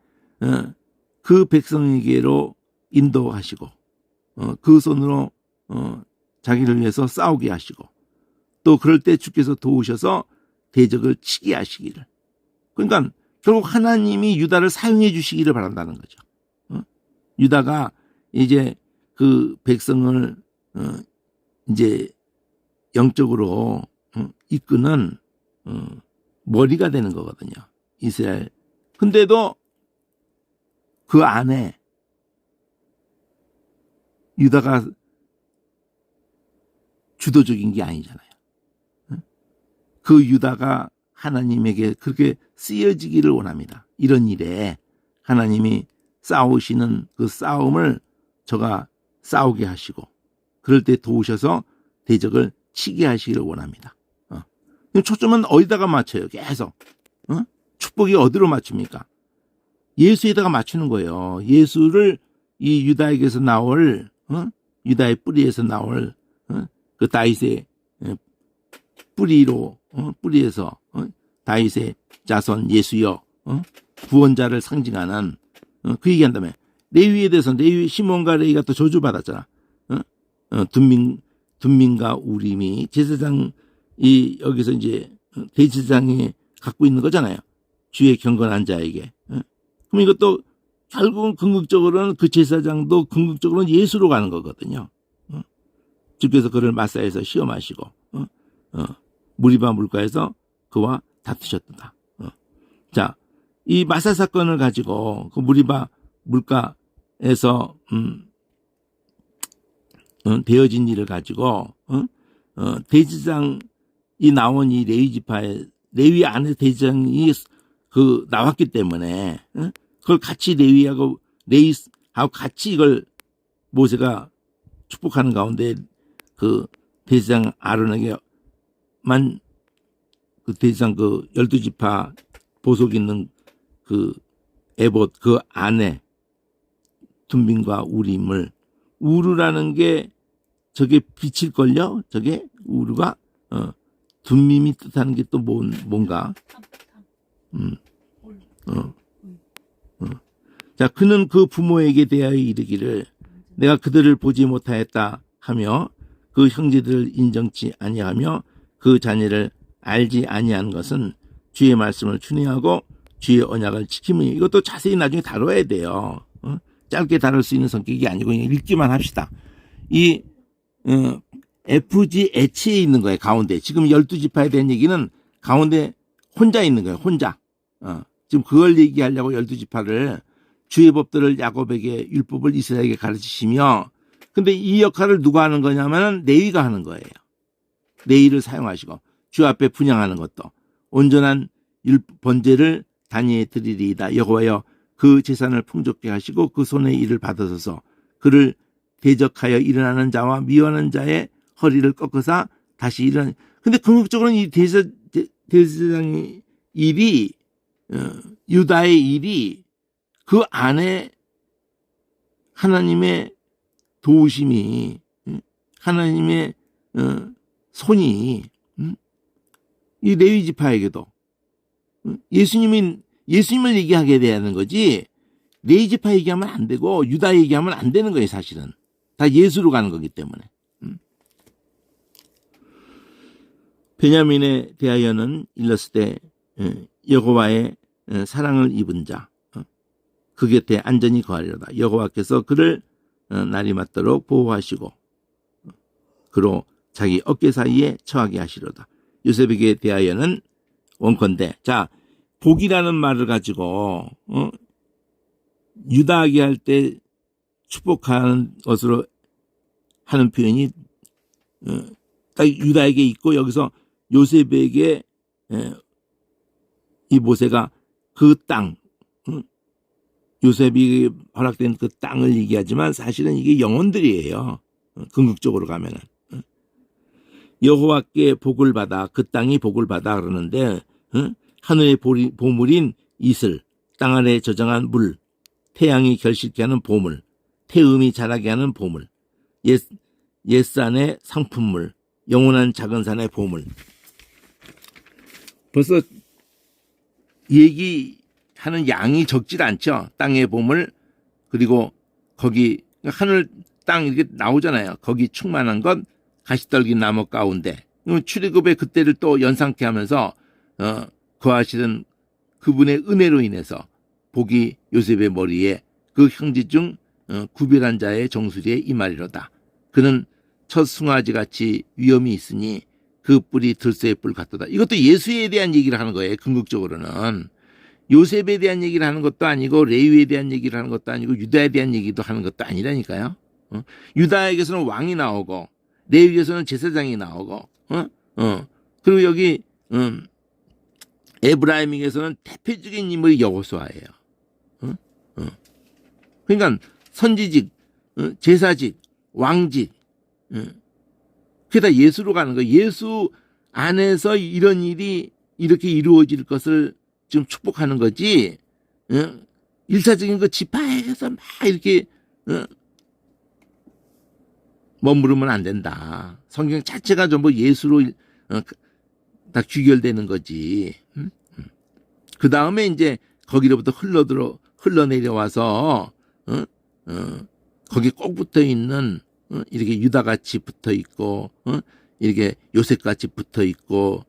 Speaker 1: 그 백성에게로 인도하시고 그 손으로 자기를 위해서 싸우게 하시고 또 그럴 때 주께서 도우셔서 대적을 치게 하시기를. 그러니까 결국 하나님이 유다를 사용해 주시기를 바란다는 거죠. 유다가 이제 그 백성을 이제 영적으로 이끄는 머리가 되는 거거든요. 이스라엘. 근데도 그 안에 유다가 주도적인 게 아니잖아요. 그 유다가 하나님에게 그렇게 쓰여지기를 원합니다. 이런 일에 하나님이 싸우시는 그 싸움을 저가 싸우게 하시고 그럴 때 도우셔서 대적을 치게 하시기를 원합니다. 초점은 어디다가 맞춰요? 계속. 축복이 어디로 맞춥니까? 예수에다가 맞추는 거예요. 예수를 이 유다에게서 나올 유다의 뿌리에서 나올 그 다윗의 뿌리에서 다윗의 자손 예수여 구원자를 상징하는 그 얘기한다며. 레위에 대해서 레위 시몬과 레위가 또 저주받았잖아. 둠민과 우림이 제사장 여기서 이제 대제사장이 갖고 있는 거잖아요. 주의 경건한 자에게. 그럼 이것도 결국은 궁극적으로는 그 제사장도 궁극적으로는 예수로 가는 거거든요. 주께서 그를 마사에서 시험하시고 무리바 물가에서 그와 다투셨다. 자, 이 마사 사건을 가지고 그 무리바 물가에서 되어진 일을 가지고 대제사장이 나온 이 레위 지파에 레위 안에 대제사장이 그 나왔기 때문에 그걸 같이 레위하고 같이 이걸 모세가 축복하는 가운데 그 대제사장 아론에게만 그 대제사장 그 12지파 보석 있는 그 에봇 그 안에 둠빔과 우림을 우르라는 게 저게 빛일걸요? 저게 우르가 둠빔이 뜻하는 게 또 뭔가 자, 그는 그 부모에게 대하여 이르기를 내가 그들을 보지 못하였다 하며 그 형제들을 인정치 아니하며 그 자녀를 알지 아니한 것은 주의 말씀을 준행하고 주의 언약을 지킴으니 이것도 자세히 나중에 다뤄야 돼요. 짧게 다룰 수 있는 성격이 아니고 그냥 읽기만 합시다. 이 FG H에 있는 거예요. 가운데. 지금 12지파에 대한 얘기는 가운데 혼자 있는 거예요. 혼자. 지금 그걸 얘기하려고 12지파를 주의 법들을 야곱에게 율법을 이스라엘에게 가르치시며 근데 이 역할을 누가 하는 거냐면 레위가 하는 거예요. 레위를 사용하시고 주 앞에 분향하는 것도 온전한 번제를 단위에 드리리이다. 여호와여 그 재산을 풍족케 하시고 그 손의 일을 받으소서 그를 대적하여 일어나는 자와 미워하는 자의 허리를 꺾으사 다시 일어나. 근데 궁극적으로는 이 대제사장의 일이 유다의 일이 그 안에 하나님의 도우심이 하나님의 손이 이 레위 지파에게도 예수님을 얘기하게 되는 거지 레위 지파 얘기하면 안 되고 유다 얘기하면 안 되는 거예요. 사실은 다 예수로 가는 거기 때문에. 베냐민에 대하여는 일렀을 때 여호와의 사랑을 입은 자 그 곁에 안전히 거하리로다. 여호와께서 그를 날이 맞도록 보호하시고 그로 자기 어깨 사이에 처하게 하시로다. 요셉에게 대하여는 원컨대 자 복이라는 말을 가지고 유다하게 할 때 축복하는 것으로 하는 표현이 딱 유다에게 있고 여기서 요셉에게 이 모세가 그 땅 요셉이 허락된 그 땅을 얘기하지만 사실은 이게 영혼들이에요. 궁극적으로 가면은 여호와께 복을 받아 그 땅이 복을 받아 그러는데 하늘의 보물인 이슬 땅 아래 저장한 물 태양이 결실케 하는 보물 태음이 자라게 하는 보물 옛산의 상품물 영원한 작은 산의 보물 벌써 얘기하는 양이 적질 않죠. 땅의 보물 그리고 거기 하늘 땅 이렇게 나오잖아요. 거기 충만한 것 가시떨기 나무 가운데 출애굽의 그때를 또 연상케 하면서 거하시던 그분의 은혜로 인해서 복이 요셉의 머리에 그 형제 중 구별한 자의 정수리에 임하리로다. 그는 첫 숭아지같이 위엄이 있으니 그 뿔이 들새의 뿔 같도다. 이것도 예수에 대한 얘기를 하는 거예요. 궁극적으로는. 요셉에 대한 얘기를 하는 것도 아니고 레위에 대한 얘기를 하는 것도 아니고 유다에 대한 얘기도 하는 것도 아니라니까요. 유다에게서는 왕이 나오고 레위에서는 제사장이 나오고 그리고 여기 에브라임에게서는 대표적인 인물이 여호수아예요. 그러니까 선지직, 제사직, 왕직 그게 다 예수로 가는 거예요. 예수 안에서 이런 일이 이렇게 이루어질 것을 지금 축복하는 거지. 일차적인 그 지파에서 막 이렇게 머무르면 안 된다. 성경 자체가 전부 예수로 다 귀결되는 거지. 그 다음에 이제 거기로부터 흘러내려와서 거기 꼭 붙어 있는 이렇게 유다같이 붙어 있고 이렇게 요셉같이 붙어 있고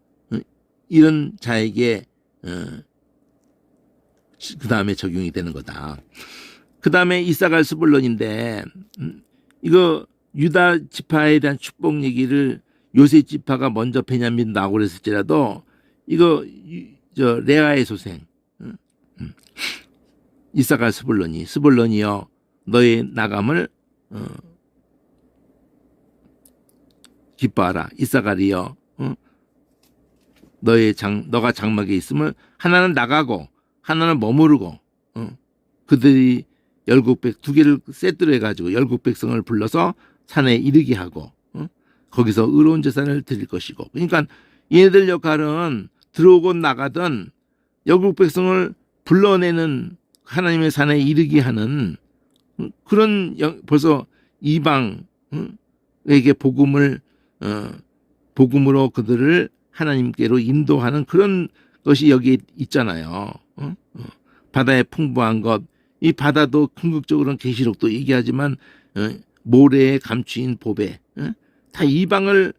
Speaker 1: 이런 자에게 그 다음에 적용이 되는 거다. 그 다음에 이사갈 스불론인데 이거 유다 지파에 대한 축복 얘기를 요셉 지파가 먼저 베냐민 나오고 그랬을지라도 이거 저 레아의 소생 이사갈 스불론이여 너의 나감을 기뻐하라. 이사갈이여 너가 장막에 있음을 하나는 나가고 하나는 머무르고 그들이 열국백 두 개를 세트로 해가지고 열국백성을 불러서 산에 이르게 하고 거기서 의로운 제사를 드릴 것이고 그러니까 얘네들 역할은 들어오건 나가든 열국백성을 불러내는 하나님의 산에 이르게 하는 그런 벌써 이방에게 복음으로 그들을 하나님께로 인도하는 그런 것이 여기 있잖아요. 바다의 풍부한 것, 이 바다도 궁극적으로는 계시록도 얘기하지만 모래에 감추인 보배, 다 이방을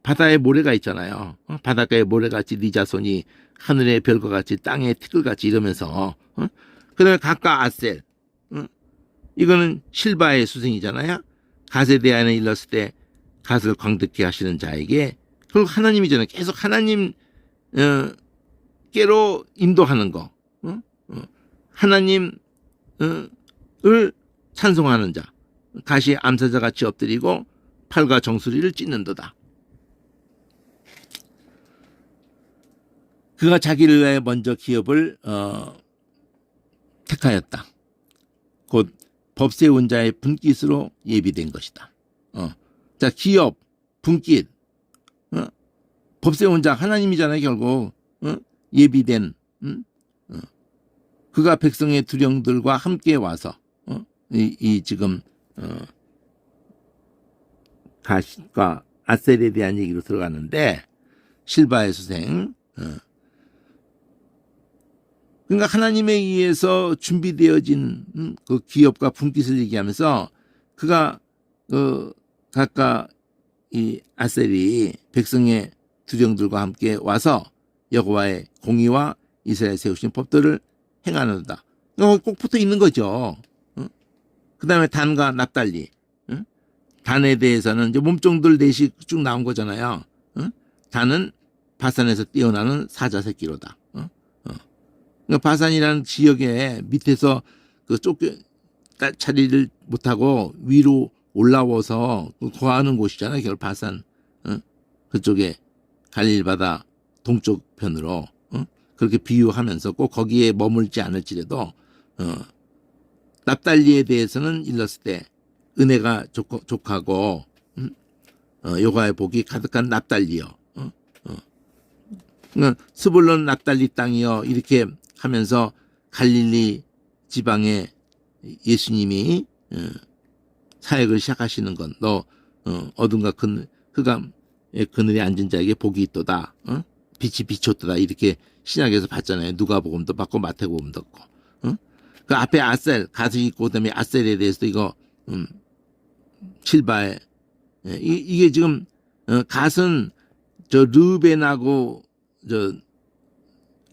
Speaker 1: 바다에 모래가 있잖아요. 바닷가에 모래같이 네 자손이 하늘의 별과 같이 땅의 티끌같이 이러면서 그다음에 각각 아셀, 이거는 실바의 수생이잖아요. 갓에 대하여는 일렀을 때 갓을 광득케 하시는 자에게 결국 하나님이잖아요. 계속 하나님께로 인도하는 거. 하나님을 찬송하는 자. 갓이 암사자같이 엎드리고 팔과 정수리를 찢는도다. 그가 자기를 위해 먼저 기업을 택하였다. 곧 법세운 자의 분깃으로 예비된 것이다. 자, 기업, 분깃, 법세운 자 하나님이잖아요. 결국 예비된 그가 백성의 두령들과 함께 와서 이 지금 갓과 아셀에 대한 얘기로 들어갔는데 실바의 수생. 그러니까 하나님에 의해서 준비되어진 그 기업과 분깃을 얘기하면서 그가 각각 이 아셀이 백성의 두령들과 함께 와서 여호와의 공의와 이스라엘 세우신 법도를 행하는다. 꼭 붙어 있는 거죠. 그 다음에 단과 납달리. 단에 대해서는 이제 몸종들 넷이 쭉 나온 거잖아요. 단은 바산에서 뛰어나는 사자 새끼로다. 그러니까 바산이라는 지역에 밑에서 그 자리를 못하고 위로 올라와서 거하는 곳이잖아요. 결국 바산. 그쪽에 갈릴 바다 동쪽 편으로 그렇게 비유하면서 꼭 거기에 머물지 않을지라도 납달리에 대해서는 일렀을 때 은혜가 족하고 여호와의 복이 가득한 납달리여. 그러니까 스불론 납달리 땅이여 이렇게 하면서 갈릴리 지방에 예수님이 사역을 시작하시는 건 너 어둠과 흑암의 그늘에 앉은 자에게 복이 있도다. 빛이 비쳤도다. 이렇게 신약에서 봤잖아요. 누가복음도 봤고 마태복음도 봤고. 그 앞에 아셀 갓이 있고 그다음에 아셀에 대해서도 이거 실바에 이게 지금 갓은 저 르벤하고 저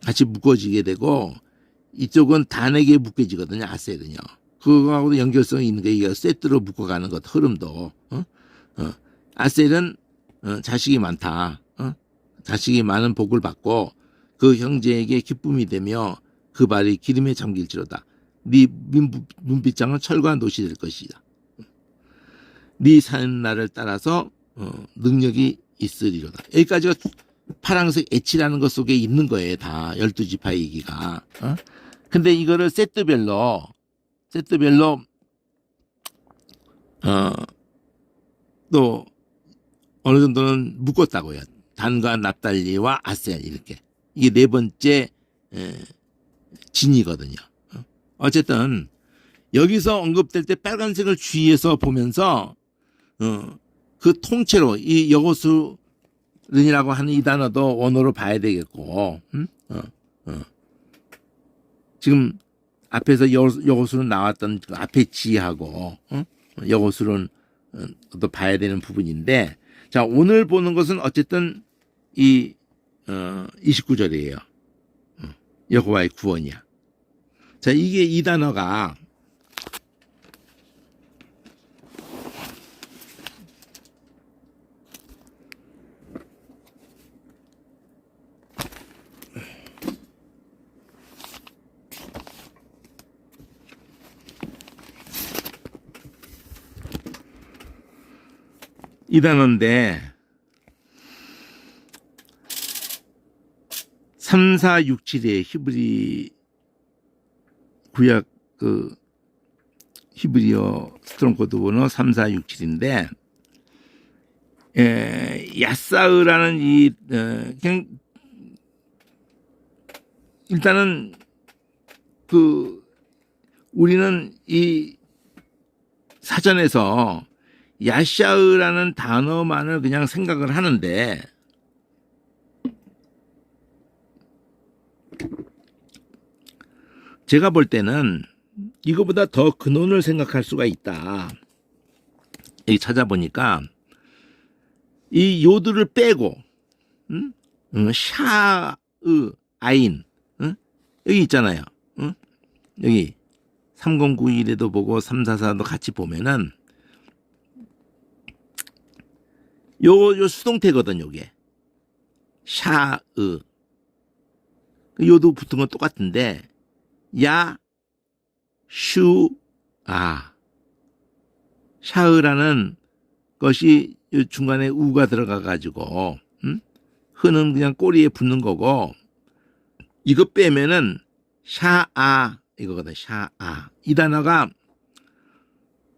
Speaker 1: 같이 묶어지게 되고 이쪽은 단에게 묶여지거든요. 아셀은요. 그거하고도 연결성이 있는 게 이게 세트로 묶어가는 것 흐름도. 아셀은 자식이 많다. 자식이 많은 복을 받고 그 형제에게 기쁨이 되며 그 발이 기름에 잠길지로다. 네 눈빛장은 철과 노시 될 것이다. 네 사는 날을 따라서 능력이 있으리로다. 여기까지가 파랑색 H라는 것 속에 있는 거예요. 다 12지파의 얘기가. 근데 이거를 세트별로 또 어느 정도는 묶었다고요. 단과 납달리와 아셀 이렇게. 이게 네 번째 진이거든요. 어쨌든 여기서 언급될 때 빨간색을 주의해서 보면서 그 통째로 이 여호수른이라고 하는 이 단어도 원어로 봐야 되겠고 지금 앞에서 여호수른 나왔던 그 앞에 지하고 여호수른 또 봐야 되는 부분인데 자 오늘 보는 것은 어쨌든 이 29절이에요. 여호와의 구원이야. 자 이게 이 단어가 이 단어인데 3467의 히브리 구약 그 히브리어 스트롱 코드 번호 3467인데 야사으라는 그냥 일단은 우리는 이 사전에서 야샤으라는 단어만을 그냥 생각을 하는데 제가 볼 때는 이거보다 더 근원을 생각할 수가 있다. 여기 찾아보니까 이 요드를 빼고 샤으 아인 여기 있잖아요. 여기 3091에도 보고 344도 같이 보면은 요 수동태거든. 요게 샤으 요도 붙은 건 똑같은데 야 슈 아 샤으라는 것이 중간에 우가 들어가 가지고 흐는 그냥 꼬리에 붙는 거고 이거 빼면은 샤아 이거거든. 샤아 이 단어가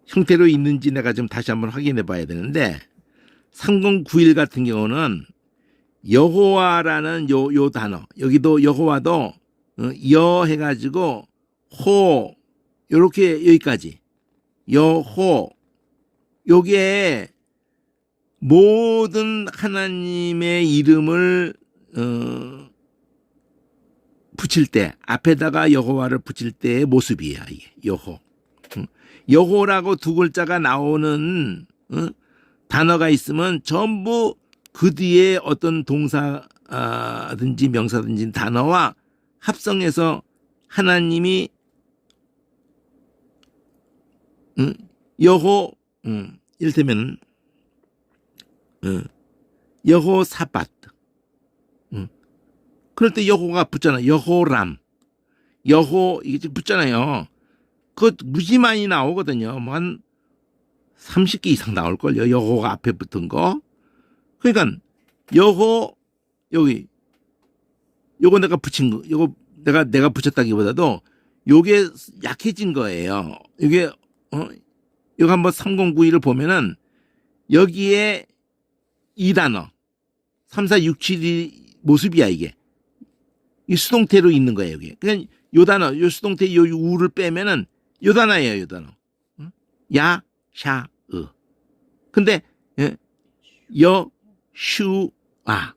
Speaker 1: 형태로 있는지 내가 좀 다시 한번 확인해 봐야 되는데 3091 같은 경우는 여호와라는 요 단어 여기도 여호와도 여 해가지고 호 요렇게 여기까지 여호 요게 모든 하나님의 이름을 붙일 때 앞에다가 여호와를 붙일 때의 모습이야. 이게 여호 여호라고 두 글자가 나오는 단어가 있으면 전부 그 뒤에 어떤 동사든지 명사든지 단어와 합성해서 하나님이 여호 이를테면 여호사밧 그럴 때 여호가 붙잖아. 여호람 여호 이게 붙잖아요. 그거 무지 많이 나오거든요. 뭐 한 30개 이상 나올걸요. 여호가 앞에 붙은 거. 그러니까 여호 여기 요거 내가 붙인 거 요거 내가 붙였다기보다도 요게 약해진 거예요. 이게 이거 한번 3091을 보면은 여기에 이 단어 3467이 모습이야. 이게 이 수동태로 있는 거예요. 여기 그냥 요 단어 요 수동태 요 우를 빼면은 요 단어예요. 요 단어 야 샤 으 근데 여 슈 아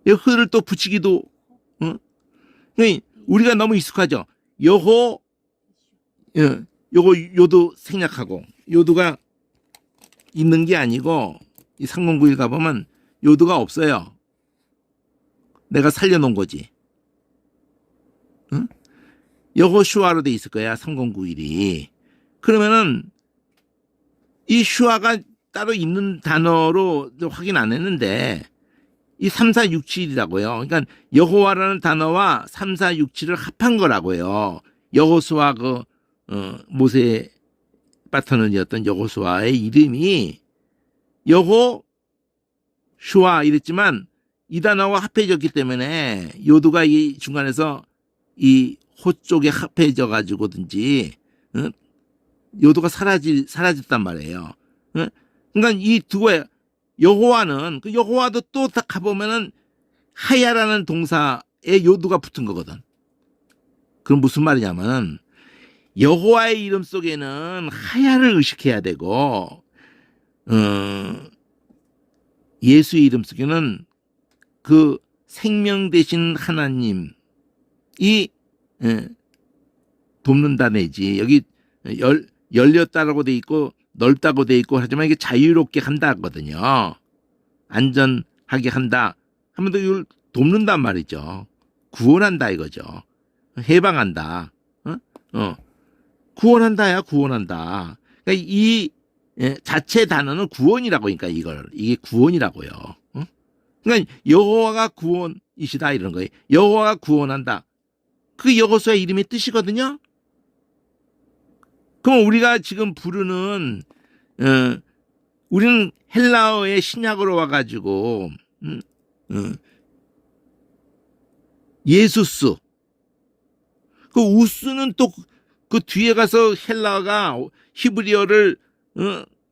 Speaker 1: 이 흐를 또 붙이기도 우리가 너무 익숙하죠. 여호 요거 요도 생략하고 요도가 있는 게 아니고 이 3091 가보면 요도가 없어요. 내가 살려놓은 거지. 여호슈아로 돼 있을 거야. 3091이. 그러면은 이 슈아가 따로 있는 단어로 확인 안 했는데 이 3467이라고요. 그러니까 여호와라는 단어와 3467을 합한 거라고요. 여호수아 모세 파트너였던 여호수아의 이름이 여호슈아 이랬지만 이 단어와 합해졌기 때문에 요도가 이 중간에서 이 호 쪽에 합해져 가지고든지 요도가 사라졌단 말이에요. 그러니까 이 두개 여호와는 그 여호와도 또 딱 가보면은 하야라는 동사에 요도가 붙은 거거든. 그럼 무슨 말이냐면은 여호와의 이름 속에는 하야를 의식해야 되고 예수의 이름 속에는 그 생명 되신 하나님이 돕는다 내지 여기 열렸다라고 돼 있고 넓다고 돼 있고 하지만 이게 자유롭게 한다거든요. 안전하게 한다 하면 또 이걸 돕는단 말이죠. 구원한다 이거죠. 해방한다. 구원한다야 구원한다. 그러니까 이 자체 단어는 구원이라고 그러니까 이게 구원이라고요. 그러니까 여호와가 구원이시다 이런 거예요. 여호와가 구원한다. 그 여호수아의 이름의 뜻이거든요. 그럼 우리가 지금 부르는 우리는 헬라어의 신약으로 와가지고 예수스, 그 우스는 또 그 뒤에 가서 헬라가 히브리어를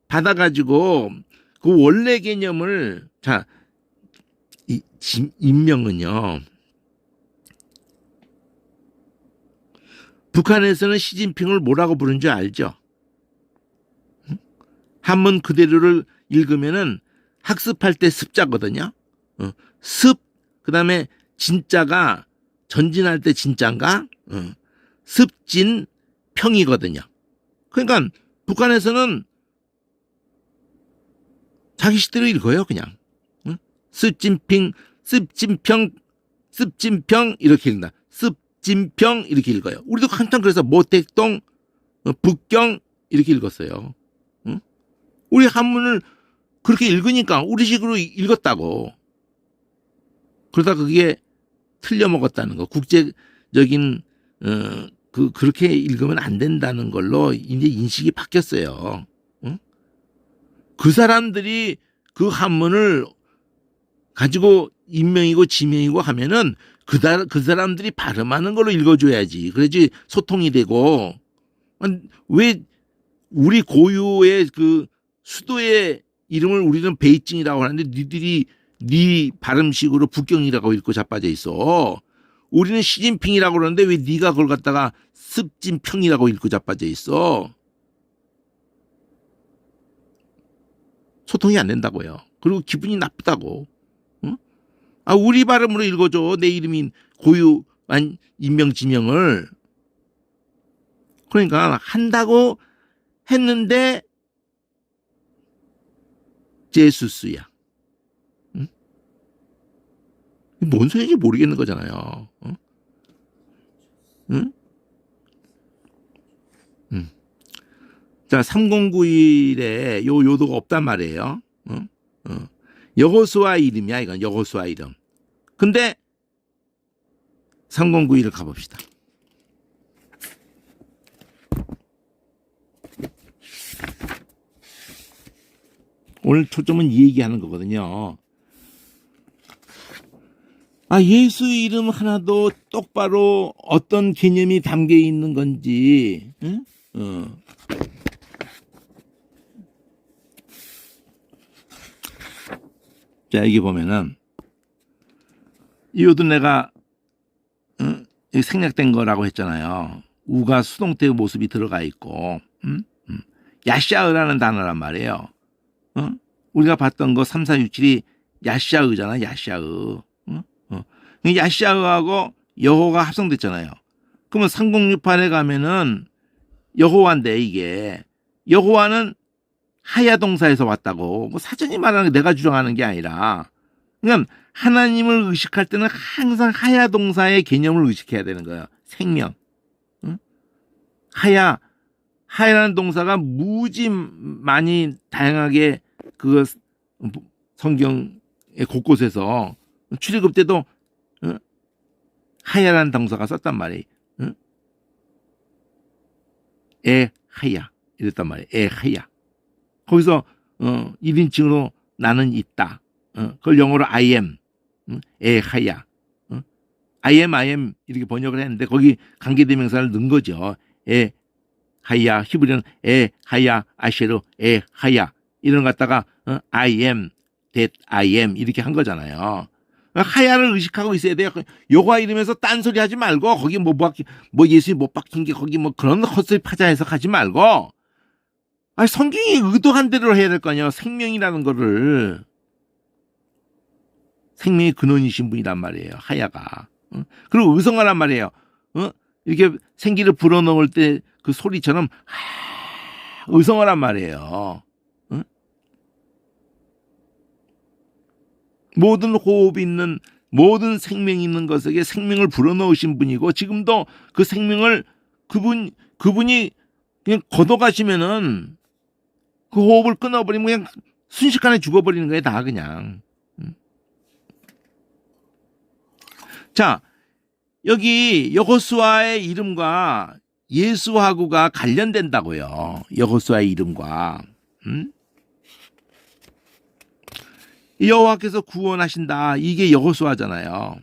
Speaker 1: 받아가지고 그 원래 개념을, 자, 인명은요, 북한에서는 시진핑을 뭐라고 부르는 줄 알죠? 한문 그대로를 읽으면은 학습할 때 습자거든요. 습, 그 다음에 진짜가 전진할 때 진짜인가? 습진 평이거든요. 그러니까 북한에서는 자기식대로 읽어요, 그냥. 습진핑, 습진평, 습진평 이렇게 읽는다. 습진평 이렇게 읽어요. 우리도 한참 그래서 모택동, 북경 이렇게 읽었어요. 우리 한문을 그렇게 읽으니까 우리식으로 읽었다고. 그러다 그게 틀려 먹었다는 거. 국제적인 그렇게 읽으면 안 된다는 걸로 이제 인식이 바뀌었어요. 그 사람들이 그 한문을 가지고 인명이고 지명이고 하면은 그 사람들이 발음하는 걸로 읽어줘야지. 그래야지 소통이 되고. 왜 우리 고유의 그 수도의 이름을 우리는 베이징이라고 하는데 니들이 네 발음식으로 북경이라고 읽고 자빠져 있어. 우리는 시진핑이라고 그러는데 왜 네가 그걸 갖다가 습진평이라고 읽고 자빠져 있어. 소통이 안 된다고요. 그리고 기분이 나쁘다고. 응? 아, 우리 발음으로 읽어줘. 내 이름인 고유한 인명지명을. 그러니까 한다고 했는데 제수스야. 응? 뭔 소리인지 모르겠는 거잖아요. 응? 응? 응. 자, 3091에 요 요도가 없단 말이에요. 응? 응. 여호수아 이름이야, 이건 여호수아 이름. 근데 3091을 가봅시다. 오늘 초점은 이 얘기하는 거거든요. 아, 예수 이름 하나도 똑바로 어떤 개념이 담겨 있는 건지, 응? 자, 여기 보면은, 이것도 내가, 생략된 거라고 했잖아요. 우가 수동태의 모습이 들어가 있고, 야샤으라는 단어란 말이에요. 우리가 봤던 거 3467이 야샤으잖아, 야샤으. 야샤으하고 여호가 합성됐잖아요. 그러면 3068에 가면은 여호와인데, 이게 여호와는 하야 동사에서 왔다고. 뭐 사전이 말하는 게 내가 주장하는 게 아니라, 그러니까 하나님을 의식할 때는 항상 하야 동사의 개념을 의식해야 되는 거예요. 생명. 하야라는 동사가 무지 많이 다양하게 그 성경의 곳곳에서 출애굽 때도 하야라는 동사가 썼단 말이에요. 하야 이랬단 말이에요. 하야. 거기서 1인칭으로 나는 있다. 그걸 영어로 I am. 하야. I am 이렇게 번역을 했는데 거기 관계대명사를 넣은 거죠. 하야. 히브리는 하야 아쉐르 하야. 이런 거 갖다가 I am, that I am 이렇게 한 거잖아요. 하야를 의식하고 있어야 돼요. 여호와 이름에서 딴소리 하지 말고 거기 뭐 예수님 못 박힌 게 거기 뭐 그런 헛소리 파자 해석하지 말고, 아니 성경이 의도한 대로 해야 될 거 아니에요. 생명이라는 거를. 생명의 근원이신 분이란 말이에요. 하야가. 그리고 의성어란 말이에요. 이렇게 생기를 불어넣을 때 그 소리처럼 의성어란 말이에요. 모든 호흡이 있는, 모든 생명이 있는 것에게 생명을 불어넣으신 분이고, 지금도 그 생명을 그분이 그냥 걷어가시면은 그 호흡을 끊어버리면 그냥 순식간에 죽어버리는 거예요, 다 그냥. 자, 여기 여호수아의 이름과 예수하고가 관련된다고요. 여호수아의 이름과. 여호와께서 구원하신다. 이게 여호수아잖아요.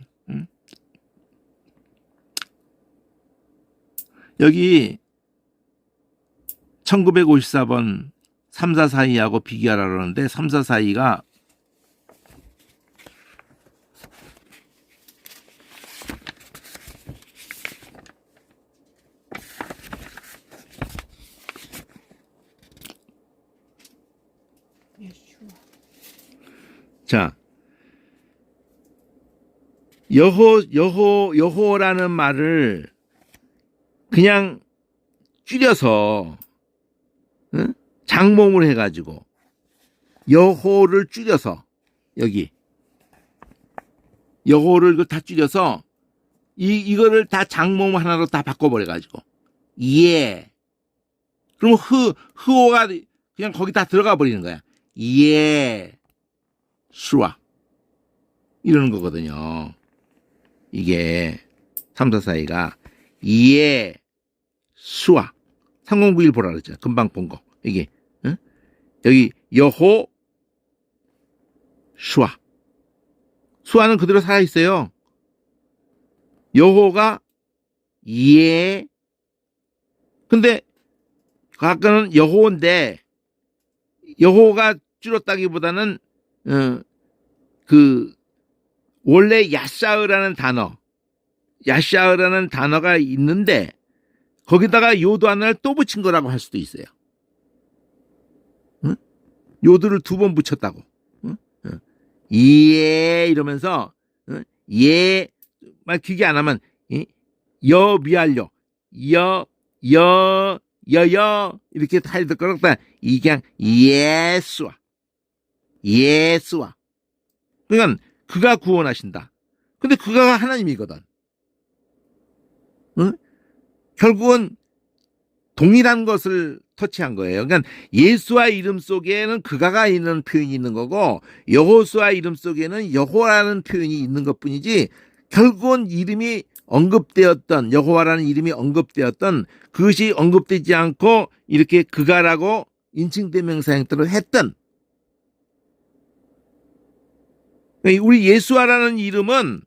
Speaker 1: 여기 1954번 344하고 비교하라 그러는데 344가 자, 여호라는 말을 그냥 줄여서 장몽을 해가지고 여호를 줄여서 여기 여호를 다 줄여서 이거를 다 장몽 하나로 다 바꿔버려가지고 예. 그럼 흐호가 그냥 거기 다 들어가 버리는 거야. 예. 수아 이러는 거거든요. 이게 344가 예. 수아 3091 보라 그랬잖아. 금방 본 거. 이게 여기 여호 수아 수아는 그대로 살아있어요. 여호가 예. 근데 아까는 여호인데 여호가 줄였다기보다는 원래 야샤으라는 단어가 있는데 거기다가 요도 하나를 또 붙인 거라고 할 수도 있어요. 요도를 2번 붙였다고. 예 이러면서 예 말 길게 안 하면 여 미알려 여여 이렇게 타이드 끌었다. 이게 예수와 그러니까 그가 구원하신다. 근데 그가 하나님이거든. 결국은 동일한 것을 터치한 거예요. 그러니까 예수와 이름 속에는 그가가 있는 표현이 있는 거고 여호수아 이름 속에는 여호와라는 표현이 있는 것뿐이지 결국은 이름이 언급되었던 여호와라는 이름이 언급되었던 그것이 언급되지 않고 이렇게 그가라고 인칭대명사 형태로 했던 우리 예수아라는 이름은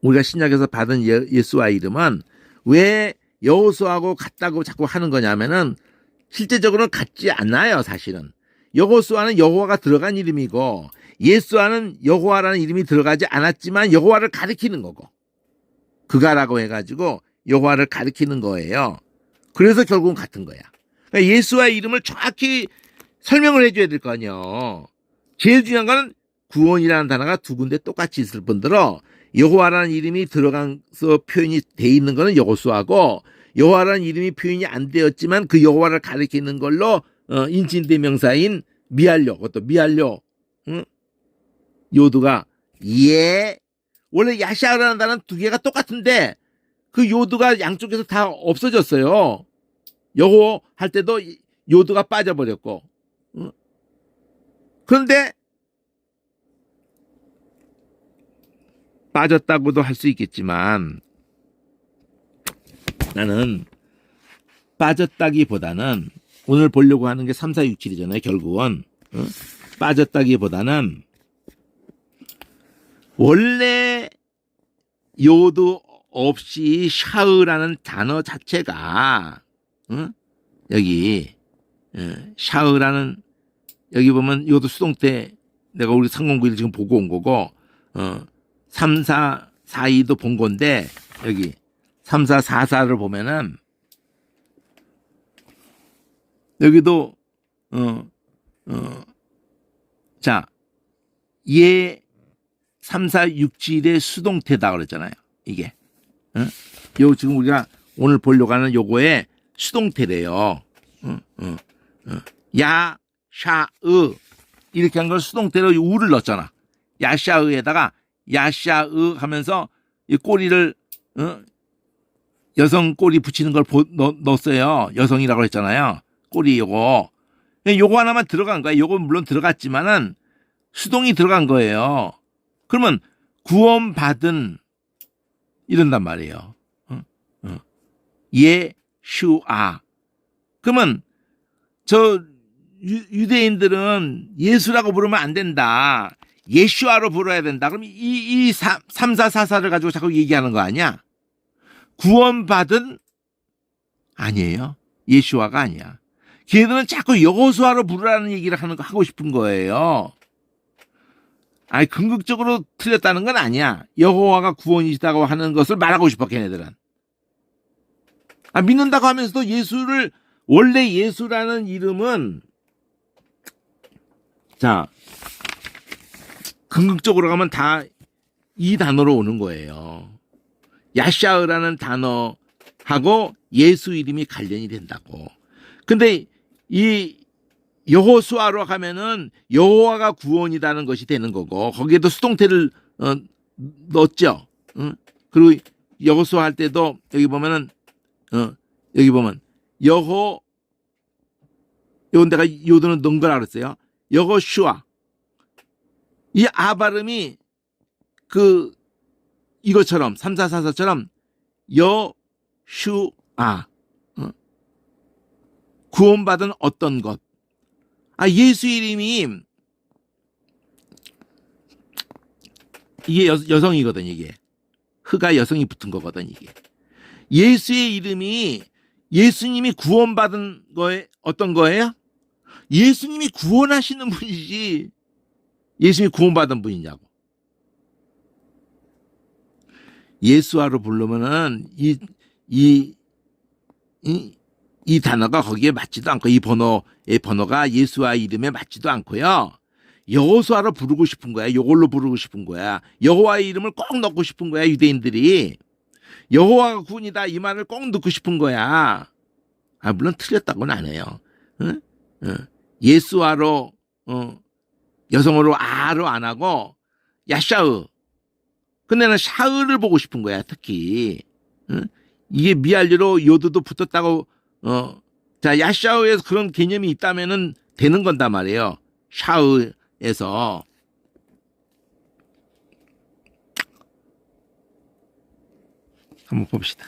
Speaker 1: 우리가 신약에서 받은 예수아 이름은 왜 여호수아하고 같다고 자꾸 하는 거냐면은 실제적으로는 같지 않아요. 사실은 여호수아는 여호와가 들어간 이름이고 예수아는 여호와라는 이름이 들어가지 않았지만 여호와를 가리키는 거고 그가라고 해가지고 여호와를 가리키는 거예요. 그래서 결국은 같은 거야. 그러니까 예수와의 이름을 정확히 설명을 해줘야 될 거 아니에요. 제일 중요한 거는 구원이라는 단어가 2군데 똑같이 있을 뿐더러 여호와라는 이름이 들어가서 표현이 돼 있는 거는 여호수아고 여호와라는 이름이 표현이 안 되었지만 그 여호와를 가리키는 걸로 인칭대명사인 미알려 그것도 미알려 요두가 예 원래 야샤라는 단어는 2개가 똑같은데 그 요두가 양쪽에서 다 없어졌어요. 여호 할 때도 요두가 빠져버렸고 그런데 빠졌다고도 할 수 있겠지만 나는 빠졌다기보다는 오늘 보려고 하는 게 3, 4, 6, 7이잖아요. 결국은 빠졌다기보다는 원래 요도 없이 샤으라는 단어 자체가 여기 샤으라는 여기 보면 요도 수동태 내가 우리 3091 지금 보고 온 거고 3, 4, 4, 2도 본 건데 여기 3, 4, 4, 4를 보면은 여기도 자, 얘 3, 4, 6, 7의 수동태다 그랬잖아요. 이게 요 지금 우리가 오늘 보려고 하는 요거의 수동태래요. 야, 샤, 으 이렇게 한 걸 수동태로 우를 넣었잖아. 야샤으에다가 야샤으 하면서 이 꼬리를 여성 꼬리 붙이는 걸 넣었어요. 여성이라고 했잖아요. 꼬리 요거 하나만 들어간 거야. 요거 물론 들어갔지만은 수동이 들어간 거예요. 그러면 구원받은 이런단 말이에요. 예슈아. 그러면 저 유대인들은 예수라고 부르면 안 된다. 예슈아로 불러야 된다. 그럼 이 3, 4, 4, 4를 가지고 자꾸 얘기하는 거 아니야? 구원받은 아니에요. 예슈아가 아니야. 걔들은 자꾸 여호수아로 부르라는 얘기를 하고 싶은 거예요. 아니, 궁극적으로 틀렸다는 건 아니야. 여호와가 구원이시다고 하는 것을 말하고 싶어, 걔네들은. 믿는다고 하면서도 원래 예수라는 이름은, 자, 궁극적으로 가면 다 이 단어로 오는 거예요. 야샤흐라는 단어하고 예수 이름이 관련이 된다고. 근데 이 여호수아로 가면은 여호와가 구원이라는 것이 되는 거고, 거기에도 수동태를 넣었죠. 그리고 여호수아 할 때도 여기 보면은 여기 보면 요런 데가 요도는 넣은 거라 그랬어요. 여호슈아. 이 아 발음이 이것처럼 3444처럼 여슈아. 구원받은 어떤 것. 예수 이름이 이게 여성이거든, 이게. 흐가 여성이 붙은 거거든, 이게. 예수의 이름이 예수님이 구원받은 거에 어떤 거예요? 예수님이 구원하시는 분이지 예수님이 구원받은 분이냐고. 예수아로 부르면은 이 단어가 거기에 맞지도 않고, 이 번호가 예수아 이름에 맞지도 않고요. 여호수아로 부르고 싶은 거야. 요걸로 부르고 싶은 거야. 여호와의 이름을 꼭 넣고 싶은 거야, 유대인들이. 여호와가 구원이다 이 말을 꼭 넣고 싶은 거야. 물론 틀렸다고는 안 해요. 예수아로 여성어로 아로 안 하고 야샤흐. 근데 나는 샤흐를 보고 싶은 거야, 특히. 이게 미알리로 요드도 붙었다고. 자, 야샤흐에서 그런 개념이 있다면은 되는 건단 말이에요. 샤흐에서. 한번 봅시다.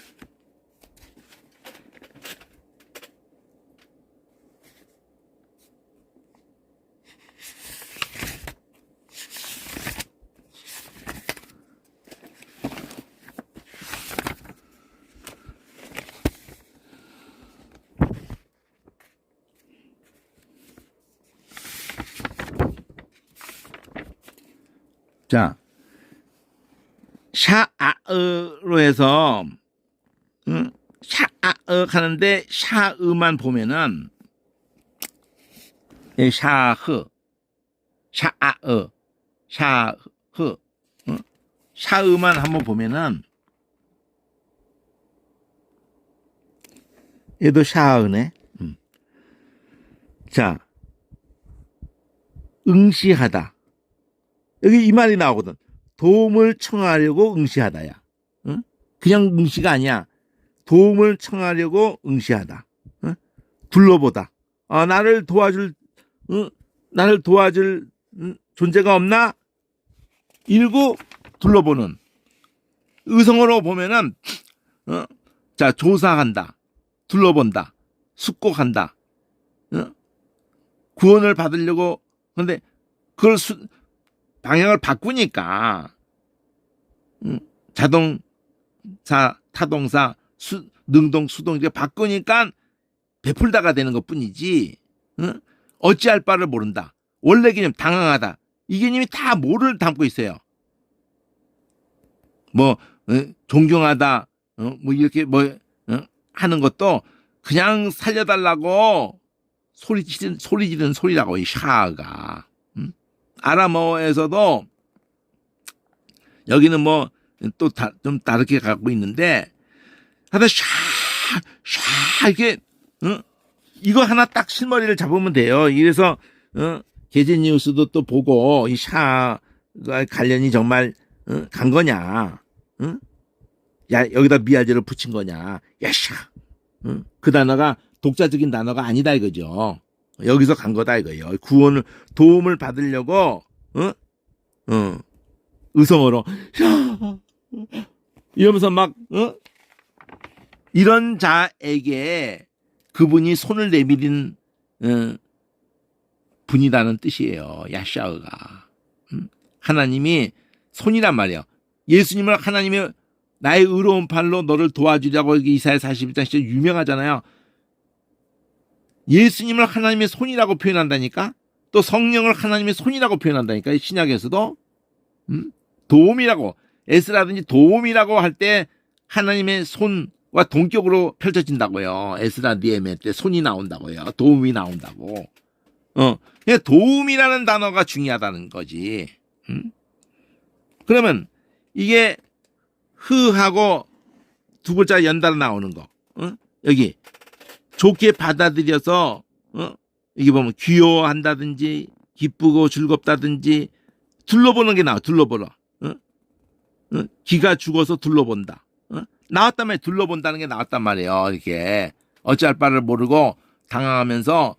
Speaker 1: 자, 샤아으로 해서 샤아으 하는데 샤으만 보면은 샤흐, 샤아으, 샤흐, 샤으만 한번 보면은 얘도 샤으네. 자, 응시하다. 여기 이 말이 나오거든. 도움을 청하려고 응시하다야. 그냥 응시가 아니야. 도움을 청하려고 응시하다. 둘러보다. 나를 도와줄 존재가 없나? 일구 둘러보는. 의성어로 보면은 자, 조사한다, 둘러본다, 숙고한다, 구원을 받으려고. 그런데 그걸 방향을 바꾸니까 자동사, 타동사, 능동, 수동 이렇게 바꾸니까 베풀다가 되는 것뿐이지. 어찌할 바를 모른다. 원래 개념 당황하다. 이 개념이 다 뭐를 담고 있어요? 존경하다, 이렇게 하는 것도 그냥 살려달라고 소리 지르는 소리라고, 이 샤가. 아람어에서도 여기는 또 좀 다르게 갖고 있는데, 하여튼 샤 이렇게 이거 하나 딱 실머리를 잡으면 돼요. 이래서 게제니우스도 또 보고 이 샤가 관련이 정말 간 거냐, 여기다 미알제를 붙인 거냐, 야샤. 그 단어가 독자적인 단어가 아니다 이거죠. 여기서 간 거다 이거예요. 도움을 받으려고 의성어로 이러면서 막 이런 자에게 그분이 손을 내밀인 분이라는 뜻이에요. 야샤흐가. 하나님이 손이란 말이에요. 예수님을 하나님이 나의 의로운 팔로 너를 도와주려고 이사야 41장 유명하잖아요. 예수님을 하나님의 손이라고 표현한다니까. 또 성령을 하나님의 손이라고 표현한다니까. 신약에서도 도움이라고, 에스라든지 도움이라고 할 때 하나님의 손과 동격으로 펼쳐진다고요. 에스라 니에메 때 손이 나온다고요. 도움이 나온다고. 도움이라는 단어가 중요하다는 거지. 그러면 이게 흐하고 두 글자 연달아 나오는 거. 여기 좋게 받아들여서 이게 보면 귀여워한다든지 기쁘고 즐겁다든지 둘러보는 게 나와. 둘러보러. 기가 죽어서 둘러본다. 나왔단 말이에요. 둘러본다는 게 나왔단 말이에요. 이렇게 어찌할 바를 모르고 당황하면서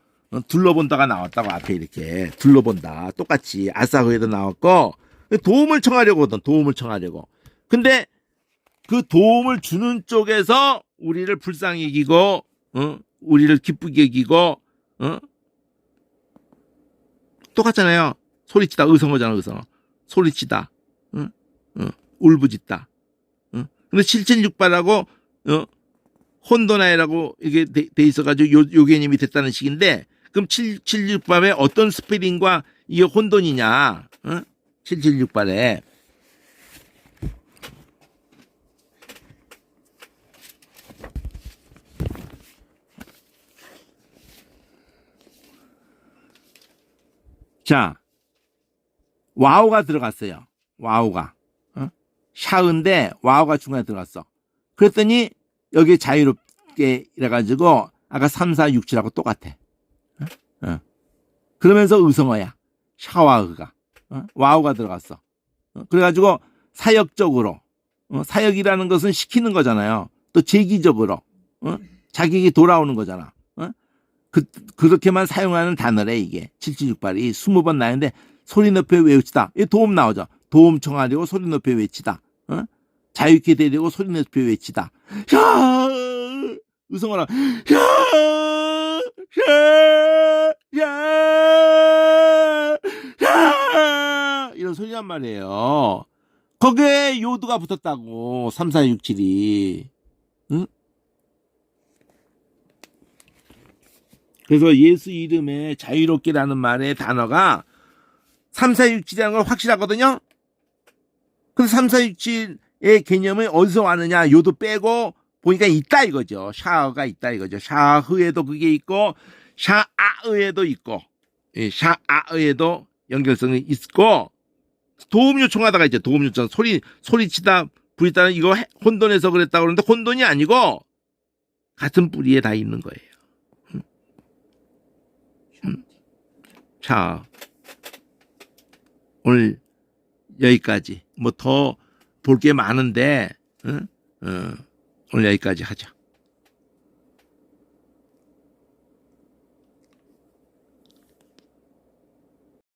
Speaker 1: 둘러본다가 나왔다고. 앞에 이렇게 둘러본다. 똑같이 아사흐에도 나왔고, 도움을 청하려거든. 도움을 청하려고. 근데 그 도움을 주는 쪽에서 우리를 불쌍히 여기고 우리를 기쁘게 여기고 똑같잖아요. 소리치다. 의성어잖아. 의성어. 소리치다. 울부짖다. 근데 776발하고 혼도나이라고 이게 돼 있어가지고 요 개념이 됐다는 식인데, 그럼 776발에 어떤 스펠링과 이게 혼돈이냐? 776발에 자, 와우가 들어갔어요. 와우가. 샤은데 와우가 중간에 들어갔어. 그랬더니 여기 자유롭게 이래가지고 아까 3, 4, 6, 7하고 똑같아. 그러면서 의성어야. 샤와흐가. 와우가 들어갔어. 그래가지고 사역적으로. 사역이라는 것은 시키는 거잖아요. 또 제기적으로. 자기에게 돌아오는 거잖아. 그렇게만 사용하는 단어래 이게. 776발이 20번 나왔는데 소리 높여 외치다. 이 도움 나오죠. 도움 청하려고 소리 높여 외치다. 자유있게 되려고 소리 높여 외치다. 야! 의성어라. 야! 야! 야! 이런 소리란 말이에요. 거기에 요드가 붙었다고. 3, 4, 6, 7이. 그래서 예수 이름에 자유롭게라는 말의 단어가 3, 4, 6, 7이라는 걸 확실하거든요. 그래서 3, 4, 6, 7의 개념이 어디서 왔느냐? 요도 빼고 보니까 있다 이거죠. 샤어가 있다 이거죠. 샤흐에도 그게 있고 샤아의에도 있고, 샤아의에도 연결성이 있고, 도움 요청하다가 이제 도움 요청, 소리치다 부리다는 이거 혼돈해서 그랬다고 그러는데 혼돈이 아니고 같은 뿌리에 다 있는 거예요. 자, 오늘 여기까지. 뭐 더 볼 게 많은데 오늘 여기까지 하자.